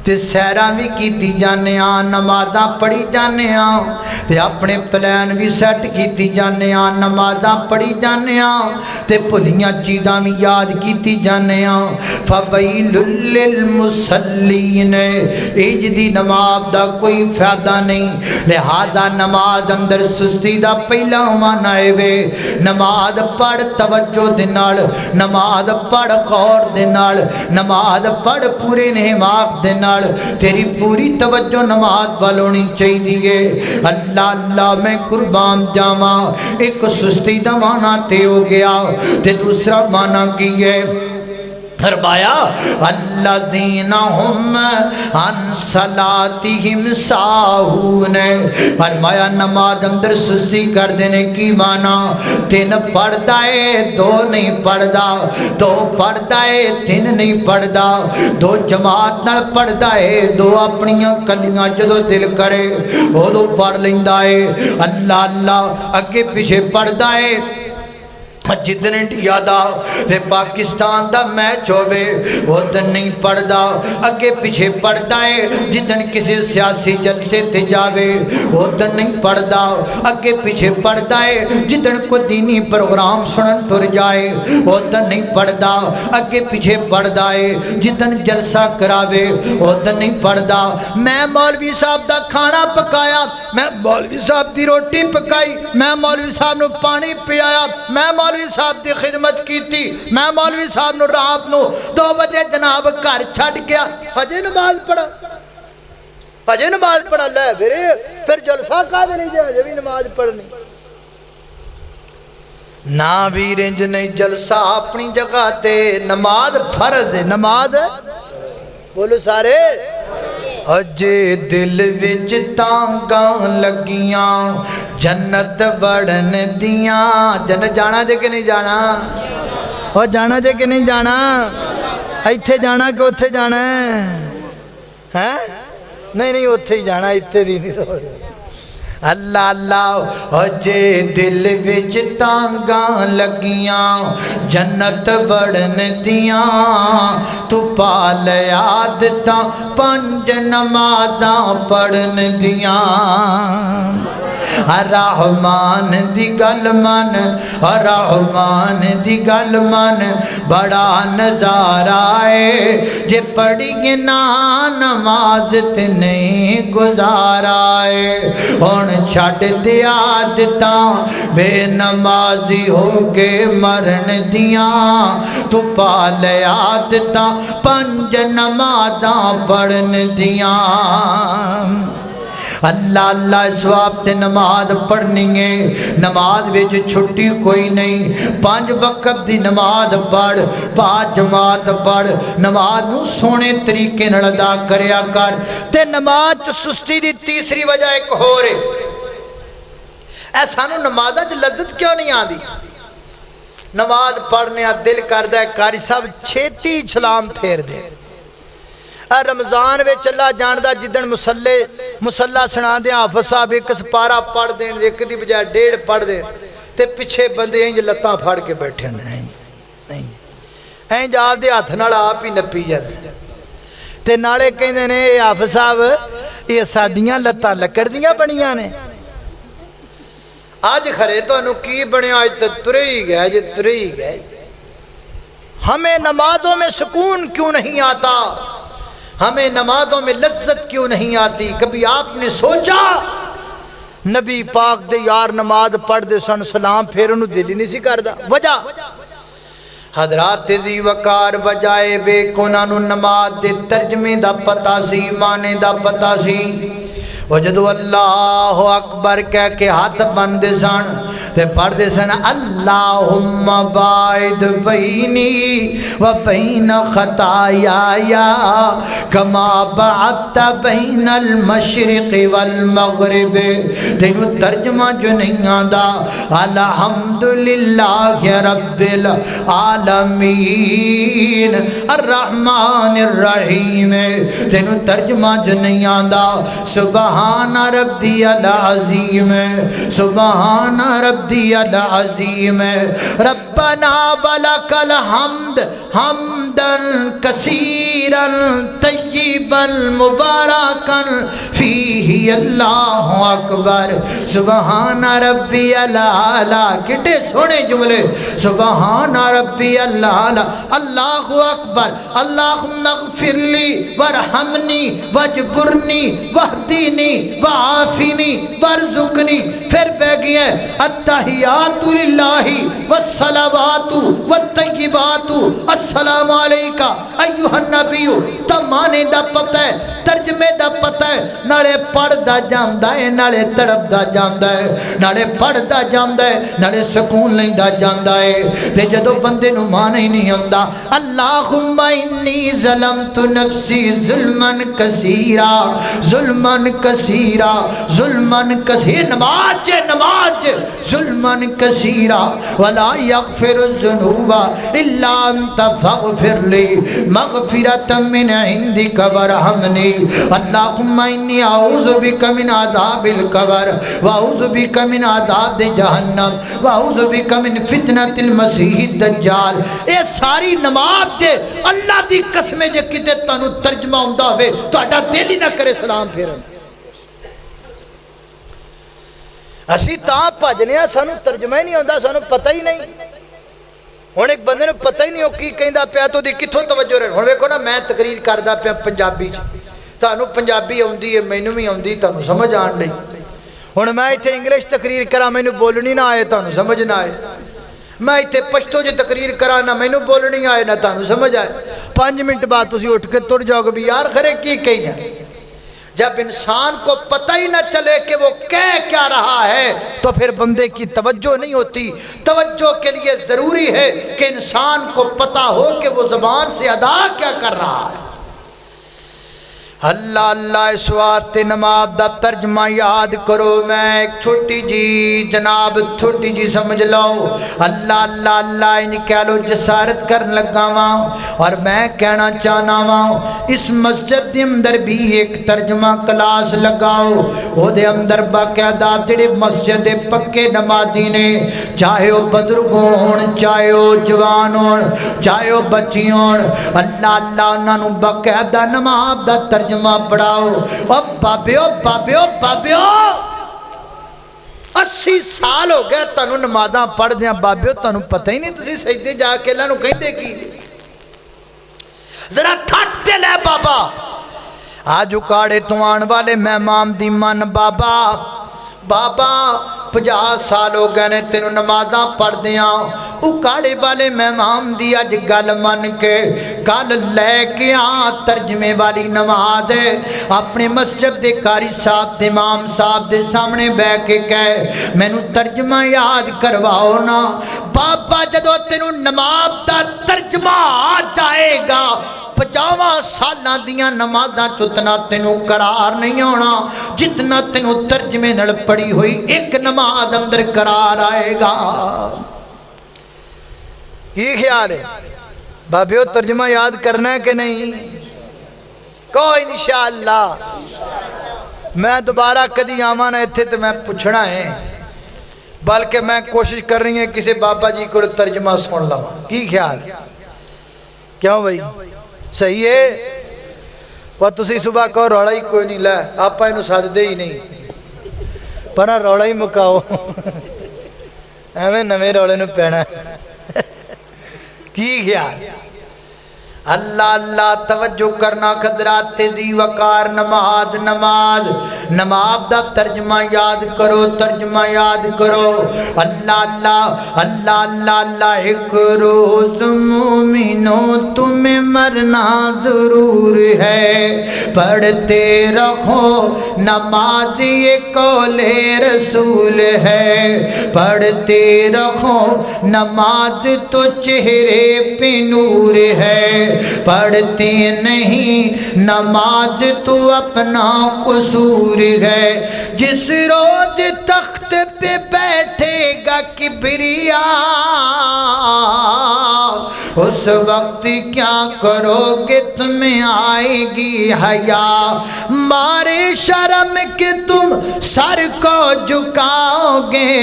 تے سیراں بھی کیتی جانے ہاں نمازاں پڑھی جانے ہاں تے اپنے پلان بھی سیٹ کیتی جانے ہاں نمازاں پڑھی جانے ہاں تے بھلیاں چیزاں بھی یاد کیتی جانے ہاں فویل للمصلین انج دی نماز دا کوئی فائدہ نہیں لہذا نماز اندر سستی دا پہلا معنی وے نماز پڑھ توجہ دے نال نماز پڑھ غور دے نال نماز پڑھ پورے انہماک دے نال تیری پوری توجہ نماز والونی چاہیے اللہ اللہ میں قربان جاواں ایک سستی دا معنی تے ہو گیا تے دوسرا معنی کی ہے فرمایا الذین ہم عن صلاتہم ساہون فرمایا نماز اندر سستی کر دینے کی معنی 3 پڑھدا ہے 2 نہیں پڑھدا 2 پڑھدا ہے 3 نہیں پڑھدا 2 جماعت نال پڑھدا ہے 2 اپنیاں کلیاں جدو دل کرے وہ دو پڑھ لیندا ہے اللہ اللہ اگے پیچھے پڑھدا ہے جدن انڈیا دا تے پاکستان دا میچ ہوئے وہ دن نہیں پڑھدا اگے پیچھے پڑھدا ہے جدن کسی سیاسی جلسے تے جاوے وہ دن نہیں پڑھدا اگے پیچھے پڑھدا ہے جدن کو دینی پروگرام سنن ٹر جائے وہ دن نہیں پڑھدا اگے پیچھے پڑھدا ہے جدن جلسہ کراوے وہ دن نہیں پڑھدا میں مولوی صاحب دا کھانا پکایا میں مولوی صاحب دی روٹی پکائی میں مولوی صاحب نو پانی پیایا میں مولوی صاحب دی خدمت کی تھی میں مولوی صاحب نو رات نو 2 بجے جناب گھر چھڑ گیا ہجے نماز پڑھا لے پھر جلسہ کا دے نہیں جائے ہجے بھی نماز پڑھنی نا بھی رنج نہیں جلسہ اپنی جگہ تے نماز فرض ہے نماز بولو سارے اجے دل وچ تانگاں لگیاں جنت وڑن دیاں جنت جانا جے کہ نہیں جانا اور جانا جے کہ نہیں جانا ایتھے جانا کہ اتھے جانا ہے نہیں اتھے ہی جانا ایتھے دی نہیں روڑ اللہ اللہ اجے دل وچ تانگاں لگیاں جنت وڑن دیاں تو پال عادتاں پنج نمازاں پڑھن دیاں رحمان دی گل من رحمان دی گل من بڑا نظارہ ہے جے پڑھی نا نماز تے نہیں گزارا ہے ہن چھڈ دے عادتاں بے نمازی ہو کے مرن دیاں تو پال عادتاں پنج نمازاں پڑھن دیاں اللہ اللہ اس وقت نماز پڑھنی ہے نماز وچ چھٹی کوئی نہیں 5 وقت دی نماز پڑھ با جماعت پڑھ نماز نو سونے طریقے نال ادا کریا کر تے نماز سستی دی تیسری وجہ ایک ہو رہے اے سانو نمازاں وچ لذت کیوں نہیں آندی نماز پڑھنے دل کردا ہے قاری صاحب چھیتی سلام پھیر دے رمضان وچ اللہ جاندا جدن مسلح سنا دے حافظ صاحب ایک سپارہ پڑھ دین ایک دی بجائے 1.5 پڑھ دے تے پیچھے بندے انج لتاں پھڑ کے بیٹھے ہوندے نہیں انج آپ دے ہاتھ نال آپ ہی نپی جاندے تے نالے کہندے نے حافظ صاحب یہ ساڈیاں لتاں لکڑ دیاں بنیاں نے آج خرے تانوں کی بنیا اج تے ترے ہی گئے جے ترے ہی گئے ہمیں نمازوں میں سکون کیوں نہیں آتا ہمیں نمازوں میں لذت کیوں نہیں آتی کبھی آپ نے سوچا نبی پاک دے یار نماز پڑھ دے سن سلام پھر انہوں دل ہی نہیں سی کردا وجہ حضرات ذی وقار بجائے بے کنانو نماز دے ترجمے دا پتہ سی معنی دا پتہ سی وجدو اللہ اکبر کہہ کے ہاتھ بند سن تے پڑھ دے سن اللہم باعد بینی و بین خطایا کما بعدت بین المشرق والمغرب تینو ترجمہ جو نہیں آندا الحمدللہ رب العالمین الرحمن الرحیم تینو ترجمہ جو نہیں آندا سبحان ربی العظیم سبحان ربی العظیم ربنا ولک الحمد حمدا کثیرا طیبا مبارکا فیہ اللہ اکبر سبحان ربی العالی کٹے سونے جملے سبحان ربی العالی اللہ اکبر اللہم اغفر لی ورحمنی وجبرنی وحدینی وعافینی ورزقنی پھر بہ گیا ہے التحیات للہ والصلوات والطیبات السلام علیکہ ایوہ النبی تمانے دا پتہ ہے ترجمے دا پتہ ہے نالے پڑھ دا جاندہ ہے نالے تڑپ دا جاندہ ہے نالے پڑھ دا جاندہ ہے نالے سکون لیں دا جاندہ ہے تے جدو بندے نو مانے نہیں ہوندہ اللہم انی ظلمت نفسی ظلمن کثیرا ظلمن کثیرا ظلمن کثیر نماز ظلمن کثیرا ولا یغفر الذنوب الا انت فاغفر لی مغفرتا من عندک ورحمنی اللہم انی اعوذ بک من عذاب القبر واعوذ بک من عذاب جہنم واعوذ بک من فتنۃ المسیح الدجال اے ساری نماز جے اللہ دی قسم جے کتے تانوں ترجمہ ہوندا ہوے تہاڈا دل ہی نہ کرے سلام پھیرن اسی تاں بھجنے سانو ترجمہ ہی نہیں ہوندا سانو پتہ ہی نہیں ہن ایک بندے نوں پتہ ہی نہیں ہو کی کہندا پیا تو دی کتھوں توجہ رہن ہن ویکھو نا میں تقریر کردا پیا پنجابی چ تانوں پنجابی آوندی ہے مینوں بھی آوندی تانوں سمجھ آن لئی ہن میں ایتھے انگلش تقریر کراں مینوں بولنی نہ آئے تانوں سمجھ نہ آئے میں ایتھے پشتو جو تقریر کراں نہ مینوں بولنی آئے نہ تانوں سمجھ آئے 5 منٹ بعد تسی اٹھ کے تر جاؤ گے بھی یار خرے کی کہی جائے جب انسان کو پتہ ہی نہ چلے کہ وہ کہہ کیا رہا ہے تو پھر بندے کی توجہ نہیں ہوتی توجہ کے لیے ضروری ہے کہ انسان کو پتہ ہو کہ وہ زبان سے ادا کیا کر رہا ہے اللہ اللہ اس واسطے نماز دا ترجمہ یاد کرو. میں ایک چھوٹی جی جناب چھوٹی جی سمجھ لو اللہ اللہ اللہ ان کہہ لو جسارت کرن لگا واں اور میں کہنا چاہنا واں اس مسجد دے اندر بھی ایک ترجمہ کلاس لگاؤ. او دے اندر باقاعدہ جڑے مسجد دے پکے نمازی نے چاہے وہ بزرگ ہون چاہے وہ جوان ہون چاہے وہ بچی ہون اللہ اللہ انہاں نوں باقاعدہ نماز دا ترجمہ پڑھاؤ. اب بابیو 80 سال ہو گئے تانوں نمازاں پڑھ دیاں بابیو تانوں پتہ ہی نہیں تسی سجدے جا کے اللہ نوں کہندے کی. ذرا تھٹ تے لے بابا آج اکاڑے تو آن والے مہمان دی من بابا 50 سال ہو گئے نے تینوں نمازاں پڑھ دیاں اکاڑے والے مہمان دی اج گل من کے گل لے کے ترجمے والی نماز ہے اپنے مسجد دے قاری صاحب دے امام صاحب دے سامنے بہ کے کہے مینوں ترجمہ یاد کرواؤ نا. بابا جدو تینوں نماز دا ترجمہ آ جائے گا 50 سالاں دیاں نمازاں چتنا تینوں قرار نہیں ہونا جتنا تینوں ترجمے نال پڑھی ہوئی ایک نماز اندر قرار آئے گا. کی خیال ہے بابیو ترجمہ یاد کرنا ہے کہ نہیں؟ کوئی انشاءاللہ میں دوبارہ کدی آواں نہ ایتھے تے میں پوچھنا ہے بلکہ میں کوشش کر رہی ہیں کسی بابا جی کو ترجمہ سن لواں. کی خیال کیوں بھائی صحیح ہے پر تسی صبح کہو رولا ہی کوئی نہیں لے آپ اینو سجدے ہی نہیں پر رولا ہی مکاؤ ایویں نویں رولے نو پینا کی خیال. اللہ اللہ توجہ کرنا قدرات تیزی وقار نماز دا ترجمہ یاد کرو ترجمہ یاد کرو. اللہ اللہ اللہ اللہ اللہ ایک روز مومنوں تمہیں مرنا ضرور ہے پڑھتے رہو نماز یہ قول رسول ہے پڑھتے رہو نماز تو چہرے پہ نور ہے پڑھتے نہیں نماز تو اپنا قصور ہے. جس روز تخت پہ بیٹھے گا کبریا اس وقت کیا کرو گے تمہیں آئے گی حیا مارے شرم کہ تم سر کو جھکاؤ گے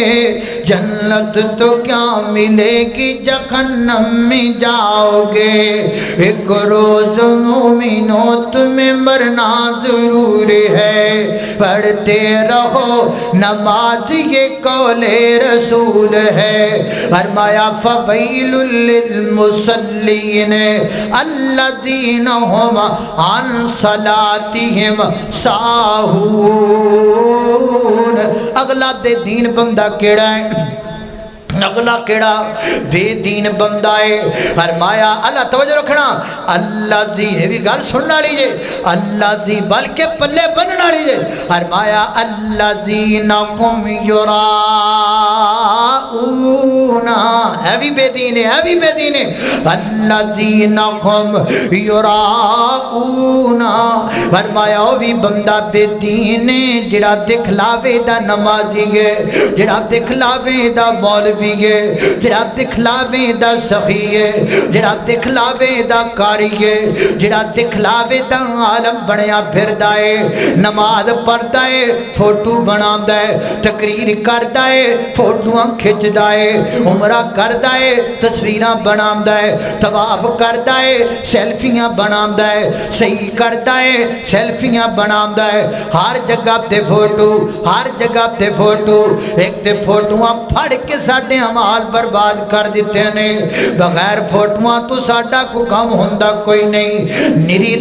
جنت تو کیا ملے گی جہنم میں جاؤ گے. ایک روز مومنوں تمہیں مرنا ضرور ہے پڑھتے رہو نماز یہ قول رسول ہے. فرمایا فویل للمصلین الذین هم عن صلاتهم ساہون. اگلا دے دین بندہ کیڑا ہے اگلا کیڑا بے دین بندہ ہے. فرمایا اللہ توجہ رکھنا اللہ دی یہ بھی گل سننا والی جے اللہ دی بلکہ پلے بننا والی جے. فرمایا الذین هم یراؤون ہے بھی بے دین ہے الذین هم یراؤون. فرمایا وہ بھی بندہ بے دین ہے جڑا دکھلاوے دا نمازی ہے جڑا دکھلاوے دا مولوی جڑا دکھلاوے دا سخی ہے جڑا دکھلاوے دا کاری ہے جڑا دکھلاوے دا عالم بنیا پھردا ہے نماز پڑھدا ہے فوٹو بناوندا ہے تقریر کردا ہے فوٹواں کھچدا ہے عمرہ کردا ہے تصویراں بناوندا ہے طواف کردا ہے سیلفیاں بناوندا ہے صحیح کردا ہے سیلفیاں بناوندا ہے ہر جگہ تے فوٹو ایک تے فوٹواں پھڑ کے ساڈے امال برباد کر دیتے ہیں بغیر فوٹواں تو ساڈا کو کام ہوندا کوئی نہیں. نری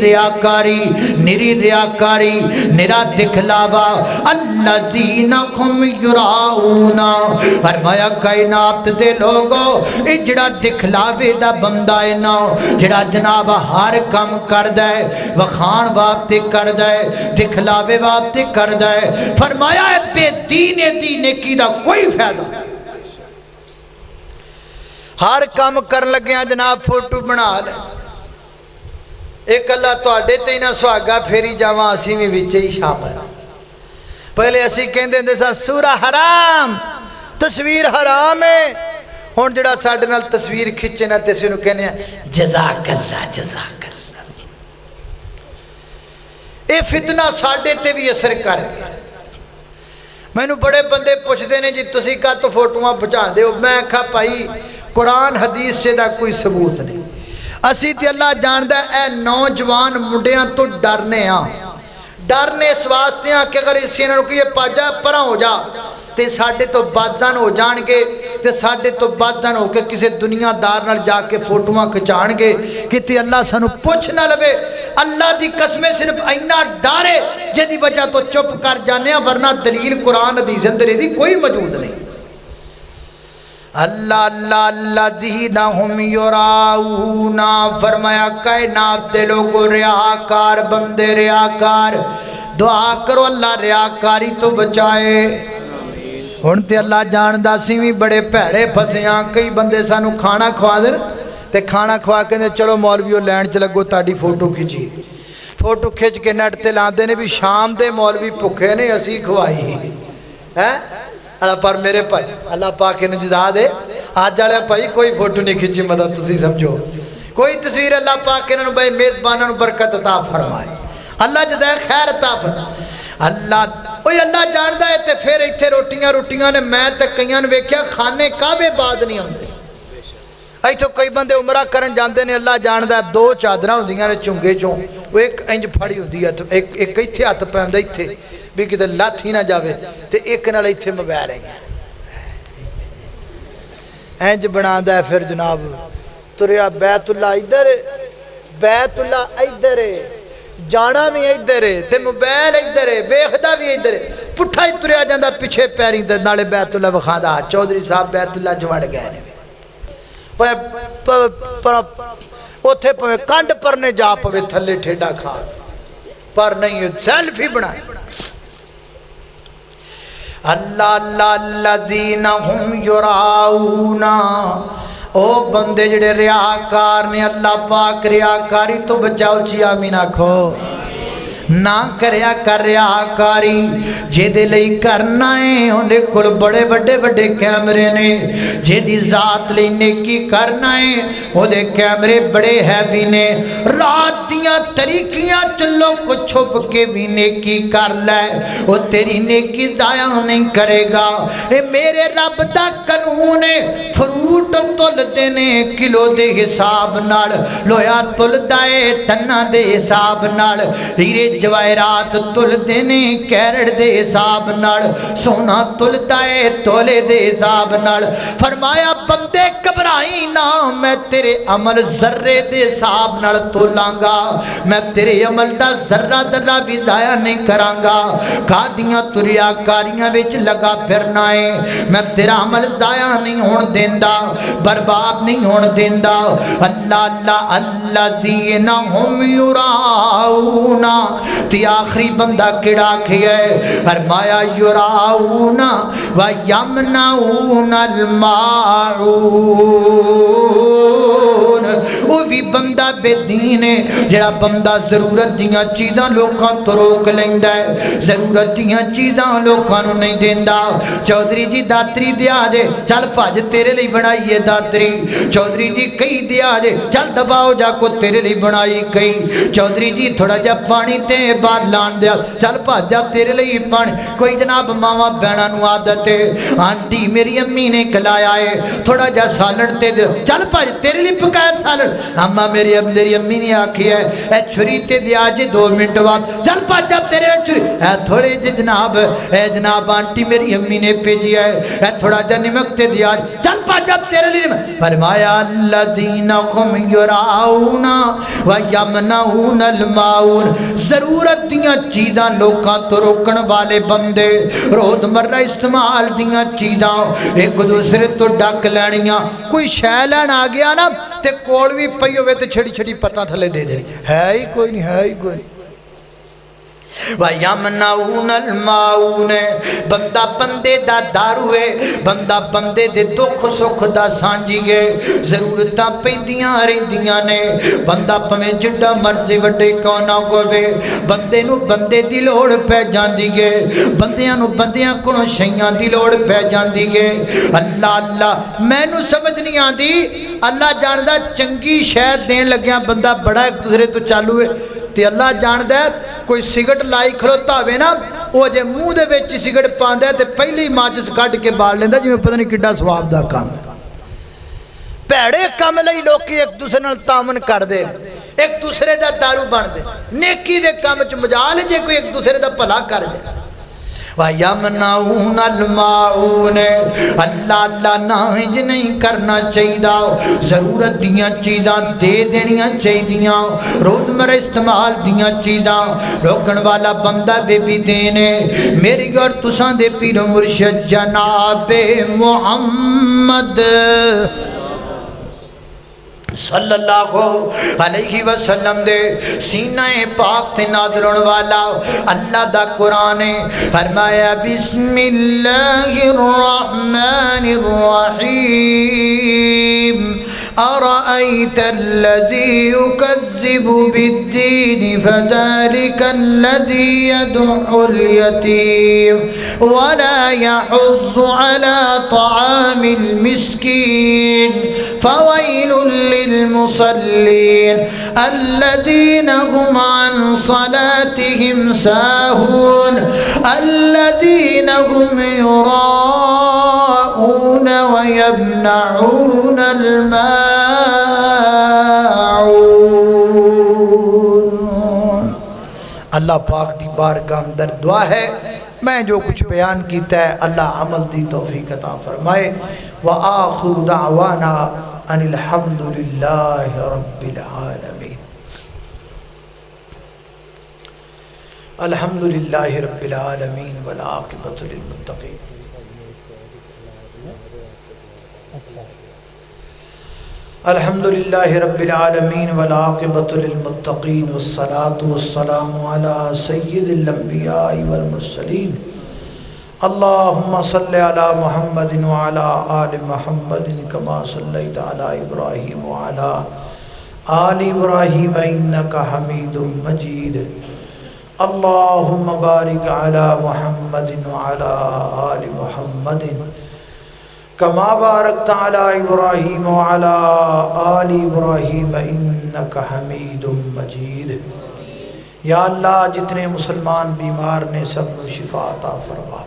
ریاکاری نرا دکھلاوا الذین هم یراؤون. فرمایا کائنات دے لوگو جڑا دکھلاوے دا بندہ ہے نا جڑا جناب ہر کام کردا ہے وخان واسطے کردا ہے دکھلاوے واسطے کردا ہے. فرمایا بے دین نیکی دا کوئی فائدہ ہر کام کرن لگیاں جناب فوٹو بنا لے ایک اللہ تواڈے تے نہ سہاگا پھیری جاواں اسی بھی وچ ہی شامل پہلے اسی کہندے ہندے سا سورہ حرام تصویر حرام ہے ہن جڑا ساڈے نال تصویر کھچے نہ تے اسی نوں کہنے جزاک اللہ جزاک اللہ اے فتنہ ساڈے تے بھی اثر کر گیا مینوں بڑے بندے پوچھدے نے جی تسی کا تو فوٹواں بچاندے ہو میں کہا بھائی قرآن حدیث سے دا کوئی ثبوت نہیں اسی تے اللہ جاندا اے نوجوان منڈیاں تو ڈرنے ہاں ڈرنے اس واسطے ہاں کہ اگر اسی انہوں کو یہ پاجا پرا ہو جا تے ساڈے تو بادزان ہو جان گے تے ساڈے تو بادزان ہو کے کسی دنیا دار نال جا کے فوٹواں کھچان گے کہ تے اللہ سانو پوچھ نہ لوے اللہ دی قسمیں صرف اینا ڈارے جدی وجہ تو چپ کر جانے ہیں ورنہ دلیل قرآن حدیث اندر دی کوئی موجود نہیں اللہ اللہ الذین یراؤنا فرمایا کائنات دے لوگو ریاکار بندے ریاکار دعا کرو اللہ ریاکاری تو بچائے ہن تے اللہ جاندا سی بھی بڑے بھڑے پھسیاں کئی بندے سانو کھانا کھوا دے تے کھانا کھوا کے چلو مولویو لین چ لگو تاڈی فوٹو کھچی فوٹو کھچ کے نیٹ تے لاندے نے بھی شام دے مولوی بھکھے نے اسی کھوائی ہے اللہ پر میرے بھائی اللہ پاک نے جزا دے آج والے بھائی کوئی فوٹو نہیں کھچی مدد تسی سمجھو کوئی تصویر اللہ پاک نے بھائی میزبانوں برکت عطا فرمائے اللہ جزائے خیر عطا فرمائے اللہ جاندا ہے تے پھر ایتھے روٹیاں نے میں تے کئیاں نے ویکھیا کھانے کعبے بعد نہیں ہوندے ایتھوں کئی بندے عمرہ کرن جاندے نے اللہ جاندا ہے دو چادراں ہوندیاں نے چنگے چوں وہ ایک انج پھڑی ہوندی ہے ایک ایتھے ہاتھ پیندا ایتھے بھی کدے لاتھ ہی نہ جاوے تے ایک نال ایتھے موبائل ہے انج بناندا ہے پھر جناب تریا بیت اللہ ادھر بیت اللہ ادھر جانا بھی ادھر ہے تے موبائل ادھر ہے ویکھدا بھی ادھر ہے پٹھا ہی تریا جاندا پیچھے پیری تے نالے بیت اللہ وکھاندا چودھری صاحب بیت اللہ چ وڑ گئے نے اوتھے پویں کنڈ پرنے جا پوے تھلے ٹھیڈا کھا پر نہیں سیلفی بنائے اللہ اللہ الذین ہم یراؤنا او بندے جڑے ریاکار نے اللہ پاک ریاکاری تو بچاؤ چی آمین آکھو نہ کریا کر ریاکاری جے دے لئی کرنا ہے انہیں کل بڑے بڑے بڑے کیمرے نے جے دی ذات لئی نیکی کرنا ہے وہ دے کیمرے بڑے ہیوی نے رات دیاں طریقیاں چلو کو چھپ کے بھی نیکی کر لے وہ تیری نیکی ضائع نہیں کرے گا اے میرے رب دا قانون ہے فروٹ تل دینے کلو دے حساب نال لویا تل دائے ٹنا دے حساب نال ہیرے جوائرات تل دینے کیرڑ دے حساب نال سونا تل دائے تولے دے حساب نال فرمایا بندے گھبرائی نہ میں تیرے عمل ذرے دے حساب نال تولانگا میں تیرے عمل دا ذرہ ذرہ بھی ضائع نہیں کرانگا کھادیاں تریا کاریاں وچ لگا پھرنا ہے میں تیرا عمل ضائع نہیں ہون دیندا برباد نہیں ہون دیندا اللہ اللہ الذین ہم یراؤنا تی آخری بندہ کڑا کھیا ہے فرمایا یراؤنا و یمنعون الماعون وہ بھی بندہ بے دین ہے جڑا بندہ ضرورت دیاں چیزاں لوکاں تو روک لیندہ ہے ضرورت دیاں چیزاں لوکاں نو نہیں دیندہ چودھری جی داتری دیا جے چل پاج تیرے لئی بنائیے داتری چودھری جی کئی دیا جے چل دباؤ جا کو تیرے لئی بنائی کئی چودھری جی تھوڑا جا پانی تے بار لان دیا چل پاج جا تیرے لئی پانی کوئی جناب ماما بینہ نو عادت ہے آنٹی میری امی نے کلایا ہے تھوڑا جا سالن تے دیا چل پاج تیرے لئی پکایا سالن اما میری امی نے آکھی ہے اے چھری تے دیا جی 2 منٹ بعد چل پاج جا تیرے چھری اے تھوڑے جی جناب اے جناب آنٹی میری امی نے بھیجی ہے اے تھوڑا جا نمک تے دیا چل پاج جا تیرے لئی فرمایا الذین ہم یراؤنا و یمنعون الماعون ضرورت دیاں چیزاں لوکاں تو روکن والے بندے روز مرہ استعمال دیاں چیزاں ایک دوسرے تو ڈک لینیاں کوئی شے لین آ گیا نا تے کول بھی پئی ہوئے تے چھڑی چھڑی پتہ تھلے دے دینی ہے ہی کوئی نہیں وَيَمْنَعُونَ الْمَاعُونَ بندہ بندے دا دارو ہے بندہ بندے دے دکھ سکھ دا سانجی ہے ضرورتاں پیندیاں رہندیاں نے بندہ پویں جڈا مرضی وڈے کیوں نہ ہووے بندے نو بندے دی لوڑ پہ جاندی ہے بندیاں نو بندیاں کولوں شیاں دی لوڑ پہ جاندی ہے اللہ اللہ مینوں سمجھ نہیں آندی اللہ جاندا چنگی شے دین لگیاں بندہ بڑا ایک دوسرے تو چالو ہے تے اللہ جاندا ہے کوئی سگرٹ لائی کھلوتا ہوئے نا وہ جے منہ دے وچ سگرٹ پاندا ہے تے پہلی ماچس کڈ کے بال لیندا جویں پتہ نہیں کڈا ثواب دا کام ہے پیڑے کم لئی لوکی ایک دوسرے نال تعاون کر دے ایک دوسرے دا دارو بن دے نیکی دے کام وچ مجال جے کوئی ایک دوسرے دا بھلا کر دے وَيَمْنَعُونَ الْمَاعُونَ اللہ اللہ ناہج نہیں کرنا چاہیے ضرورت دیاں چیزاں دے دینیاں چاہیے روزمرہ استعمال دیاں چیزاں روکن والا بندہ بے بھی دینے میری گھر تساں دے پیر مرشد جناب محمد صلی اللہ علیہ وسلم دے سینہ پاک تے نازل ہونے والا اللہ دا قرآن فرمایا بسم اللہ الرحمن الرحیم أرأيت الذي يكذب بالدين فذلك الذي يدع اليتيم ولا يحض على طعام المسكين فويل للمصلين الذين هم عن صلاتهم ساهون الذين هم يراءون ويمنعون الماء اللہ پاک دی بارگاہ اندر دعا ہے میں جو کچھ بیان کیتا ہے اللہ عمل دی توفیق عطا فرمائے وآخر دعوانا ان الحمد للہ رب العالمین الحمد للہ رب العالمین والعاقبۃ للمتقین الحمد للہ رب العالمین والعاقبۃ للمتقین والصلاة والسلام علی سید الانبیاء والمرسلین اللہم صلی علی محمد وعلی آل محمد کما صلیت علی ابراہیم وعلی آل ابراہیم انکا حمید مجید اللہم بارک علی محمد وعلی آل محمد کما بارکت علی ابراہیم وعلی آل ابراہیم انکا حمید مجید یا اللہ جتنے مسلمان بیمار نے سب کو شفا عطا فرما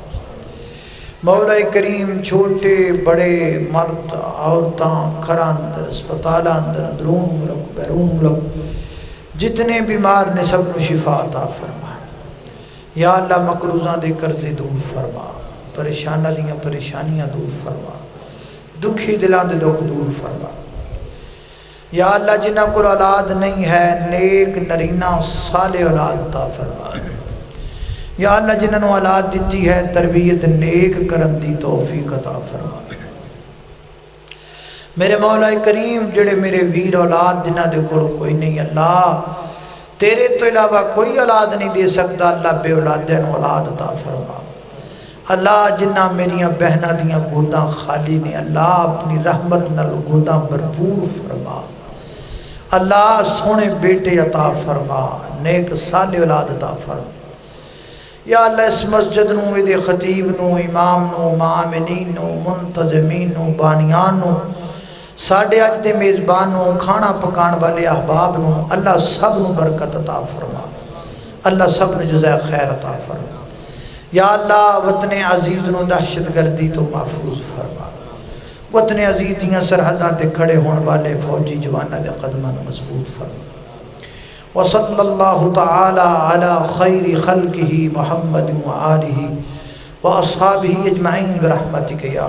مولا کریم چھوٹے بڑے مرد عورتاں گھراں اندر اسپتالاں اندر اندرون ملک بیرون ملک جتنے بیمار نے سب کو شفا عطا فرما یا اللہ مقروضاں دے قرضے دور فرما پریشاناں دیاں پریشانیاں دور فرما دکھی دلان دے دکھ دور فرما یا اللہ جنہ کو اولاد نہیں ہے نیک نرینہ صالح اولاد عطا فرما یا اللہ جنہ نے اولاد دیتی ہے تربیت نیک کرن دی توفیق عطا فرما میرے مولا کریم جڑے میرے ویر اولاد جنہ دے کوئی نہیں اللہ تیرے تو علاوہ کوئی اولاد نہیں دے سکتا اللہ بے اولاد دین اولاد عطا فرما اللہ جنہ میریاں بہنہ دیاں گوداں خالی نے اللہ اپنی رحمت نل گوداں بھرپور فرما اللہ سونے بیٹے عطا فرما نیک صالح اولاد عطا فرما یا اللہ اس مسجد نو دے خطیب نو امام نو معامنین نو منتظمین نو بانیان نو ساڑھے اج دے میزبان نو کھانا پکان والے احباب نو اللہ سب نو برکت عطا فرما اللہ سب نو جزائے خیر عطا فرما یا اللہ وطن عزیز نو دہشت گردی تو محفوظ فرما وطن عزیز دیاں سرحداں تے کھڑے ہون والے فوجی جوانہ دے قدمہ مضبوط فرما وصلی اللہ تعالی علی خیر خلقہ محمد وآلہ واصحابہ اجمعین برحمتک یا